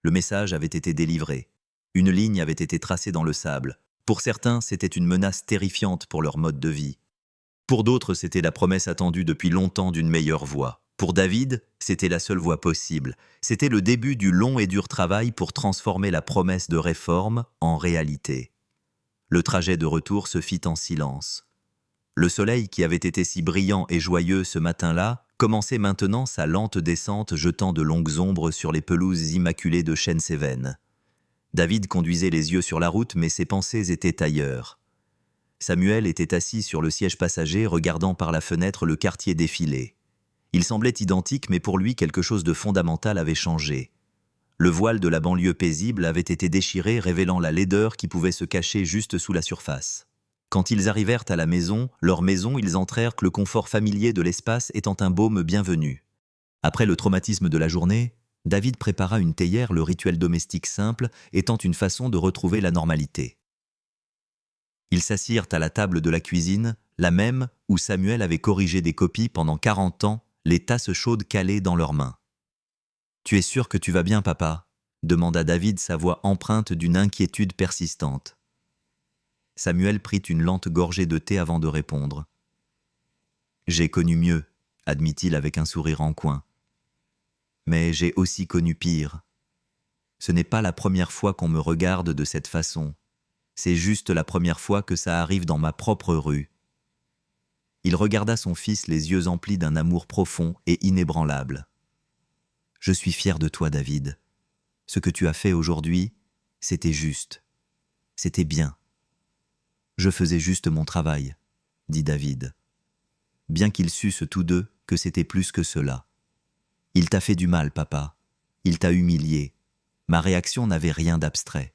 Le message avait été délivré. Une ligne avait été tracée dans le sable. Pour certains, c'était une menace terrifiante pour leur mode de vie. Pour d'autres, c'était la promesse attendue depuis longtemps d'une meilleure voie. Pour David, c'était la seule voie possible. C'était le début du long et dur travail pour transformer la promesse de réforme en réalité. Le trajet de retour se fit en silence. Le soleil, qui avait été si brillant et joyeux ce matin-là, commençait maintenant sa lente descente, jetant de longues ombres sur les pelouses immaculées de Shenseven. David conduisait les yeux sur la route, mais ses pensées étaient ailleurs. Samuel était assis sur le siège passager, regardant par la fenêtre le quartier défiler. Il semblait identique, mais pour lui, quelque chose de fondamental avait changé. Le voile de la banlieue paisible avait été déchiré, révélant la laideur qui pouvait se cacher juste sous la surface. Quand ils arrivèrent à la maison, leur maison, ils entrèrent que le confort familier de l'espace étant un baume bienvenu. Après le traumatisme de la journée, David prépara une théière, le rituel domestique simple étant une façon de retrouver la normalité. Ils s'assirent à la table de la cuisine, la même où Samuel avait corrigé des copies pendant 40 ans, les tasses chaudes calées dans leurs mains. « Tu es sûr que tu vas bien, papa ?» demanda David, sa voix empreinte d'une inquiétude persistante. Samuel prit une lente gorgée de thé avant de répondre. « J'ai connu mieux, » admit-il avec un sourire en coin. « Mais j'ai aussi connu pire. Ce n'est pas la première fois qu'on me regarde de cette façon. C'est juste la première fois que ça arrive dans ma propre rue. » Il regarda son fils, les yeux emplis d'un amour profond et inébranlable. « Je suis fier de toi, David. Ce que tu as fait aujourd'hui, c'était juste. C'était bien. Je faisais juste mon travail. dit David. Bien qu'ils sussent tous deux que c'était plus que cela. Il t'a fait du mal, papa. Il t'a humilié. Ma réaction n'avait rien d'abstrait.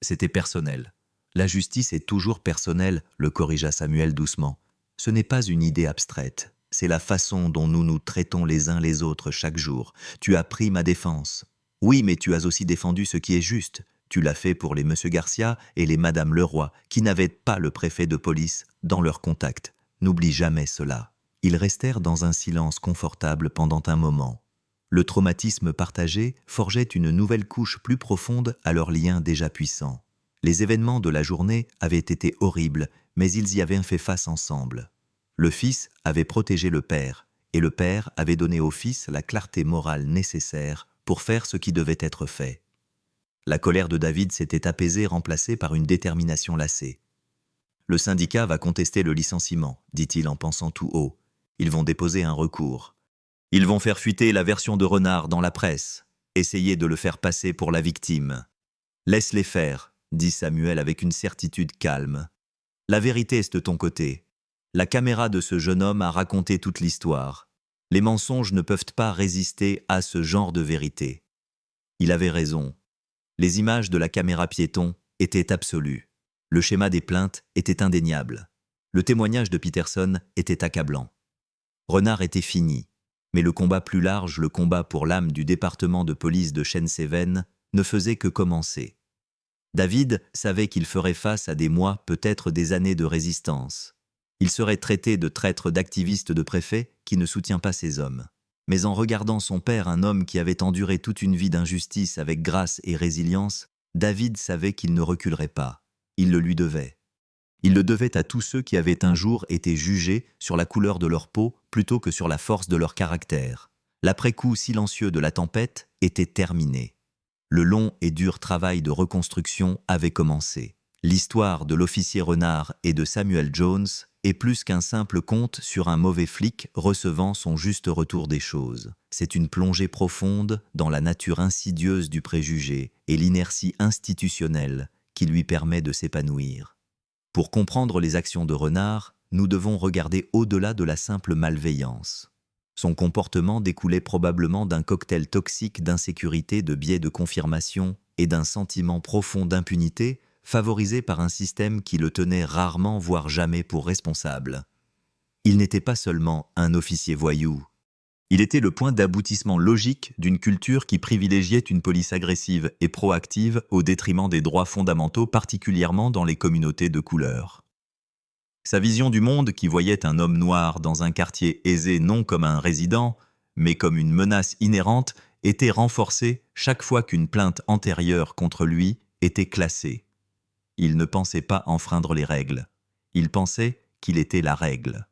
C'était personnel. La justice est toujours personnelle, le corrigea Samuel doucement. Ce n'est pas une idée abstraite. C'est la façon dont nous nous traitons les uns les autres chaque jour. Tu as pris ma défense. Oui, mais tu as aussi défendu ce qui est juste. Tu l'as fait pour les Monsieur Garcia et les Madame Leroy, qui n'avaient pas le préfet de police dans leur contact. N'oublie jamais cela. Ils restèrent dans un silence confortable pendant un moment. Le traumatisme partagé forgeait une nouvelle couche plus profonde à leur lien déjà puissant. Les événements de la journée avaient été horribles, mais ils y avaient fait face ensemble. Le fils avait protégé le père, et le père avait donné au fils la clarté morale nécessaire pour faire ce qui devait être fait. La colère de David s'était apaisée, remplacée par une détermination lassée. « Le syndicat va contester le licenciement, dit-il en pensant tout haut. Ils vont déposer un recours. Ils vont faire fuiter la version de Renard dans la presse, essayer de le faire passer pour la victime. Laisse-les faire, dit Samuel avec une certitude calme. La vérité est de ton côté. La caméra de ce jeune homme a raconté toute l'histoire. Les mensonges ne peuvent pas résister à ce genre de vérité. Il avait raison. Les images de la caméra piéton étaient absolues. Le schéma des plaintes était indéniable. Le témoignage de Peterson était accablant. Renard était fini, mais le combat plus large, le combat pour l'âme du département de police de Chêne-Séven, ne faisait que commencer. David savait qu'il ferait face à des mois, peut-être des années de résistance. Il serait traité de traître, d'activiste, de préfet qui ne soutient pas ses hommes. Mais en regardant son père, un homme qui avait enduré toute une vie d'injustice avec grâce et résilience, David savait qu'il ne reculerait pas. Il le lui devait. Il le devait à tous ceux qui avaient un jour été jugés sur la couleur de leur peau plutôt que sur la force de leur caractère. L'après-coup silencieux de la tempête était terminé. Le long et dur travail de reconstruction avait commencé. L'histoire de l'officier Renard et de Samuel Jones est plus qu'un simple conte sur un mauvais flic recevant son juste retour des choses. C'est une plongée profonde dans la nature insidieuse du préjugé et l'inertie institutionnelle qui lui permet de s'épanouir. Pour comprendre les actions de Renard, nous devons regarder au-delà de la simple malveillance. Son comportement découlait probablement d'un cocktail toxique d'insécurité, de biais de confirmation et d'un sentiment profond d'impunité favorisé par un système qui le tenait rarement, voire jamais, pour responsable. Il n'était pas seulement un officier voyou. Il était le point d'aboutissement logique d'une culture qui privilégiait une police agressive et proactive au détriment des droits fondamentaux, particulièrement dans les communautés de couleur. Sa vision du monde, qui voyait un homme noir dans un quartier aisé non comme un résident, mais comme une menace inhérente, était renforcée chaque fois qu'une plainte antérieure contre lui était classée. Il ne pensait pas enfreindre les règles. Il pensait qu'il était la règle.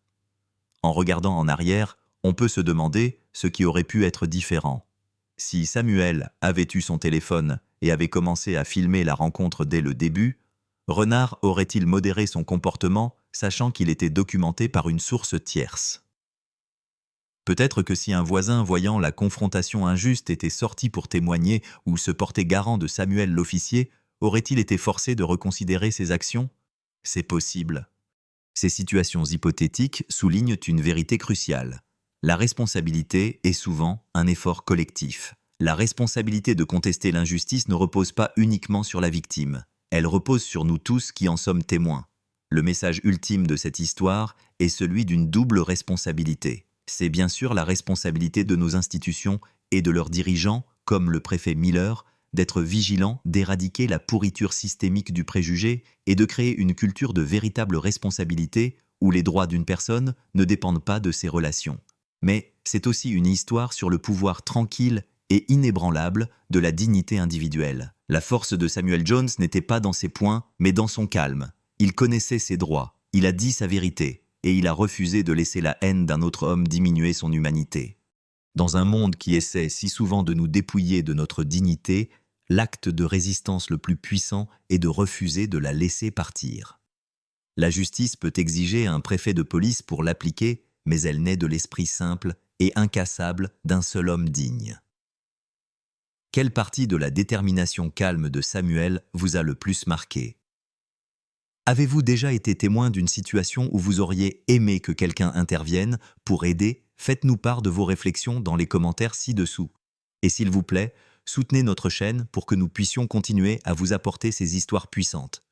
En regardant en arrière, on peut se demander ce qui aurait pu être différent. Si Samuel avait eu son téléphone et avait commencé à filmer la rencontre dès le début, Renard aurait-il modéré son comportement, sachant qu'il était documenté par une source tierce? Peut-être que si un voisin, voyant la confrontation injuste, était sorti pour témoigner ou se porter garant de Samuel l'officier, aurait-il été forcé de reconsidérer ses actions? C'est possible. Ces situations hypothétiques soulignent une vérité cruciale. La responsabilité est souvent un effort collectif. La responsabilité de contester l'injustice ne repose pas uniquement sur la victime. Elle repose sur nous tous qui en sommes témoins. Le message ultime de cette histoire est celui d'une double responsabilité. C'est bien sûr la responsabilité de nos institutions et de leurs dirigeants, comme le préfet Miller, d'être vigilants, d'éradiquer la pourriture systémique du préjugé et de créer une culture de véritable responsabilité où les droits d'une personne ne dépendent pas de ses relations. Mais c'est aussi une histoire sur le pouvoir tranquille et inébranlable de la dignité individuelle. La force de Samuel Jones n'était pas dans ses poings, mais dans son calme. Il connaissait ses droits, il a dit sa vérité, et il a refusé de laisser la haine d'un autre homme diminuer son humanité. Dans un monde qui essaie si souvent de nous dépouiller de notre dignité, l'acte de résistance le plus puissant est de refuser de la laisser partir. La justice peut exiger un préfet de police pour l'appliquer, mais elle naît de l'esprit simple et incassable d'un seul homme digne. Quelle partie de la détermination calme de Samuel vous a le plus marqué ? Avez-vous déjà été témoin d'une situation où vous auriez aimé que quelqu'un intervienne pour aider? Faites-nous part de vos réflexions dans les commentaires ci-dessous. Et s'il vous plaît, soutenez notre chaîne pour que nous puissions continuer à vous apporter ces histoires puissantes.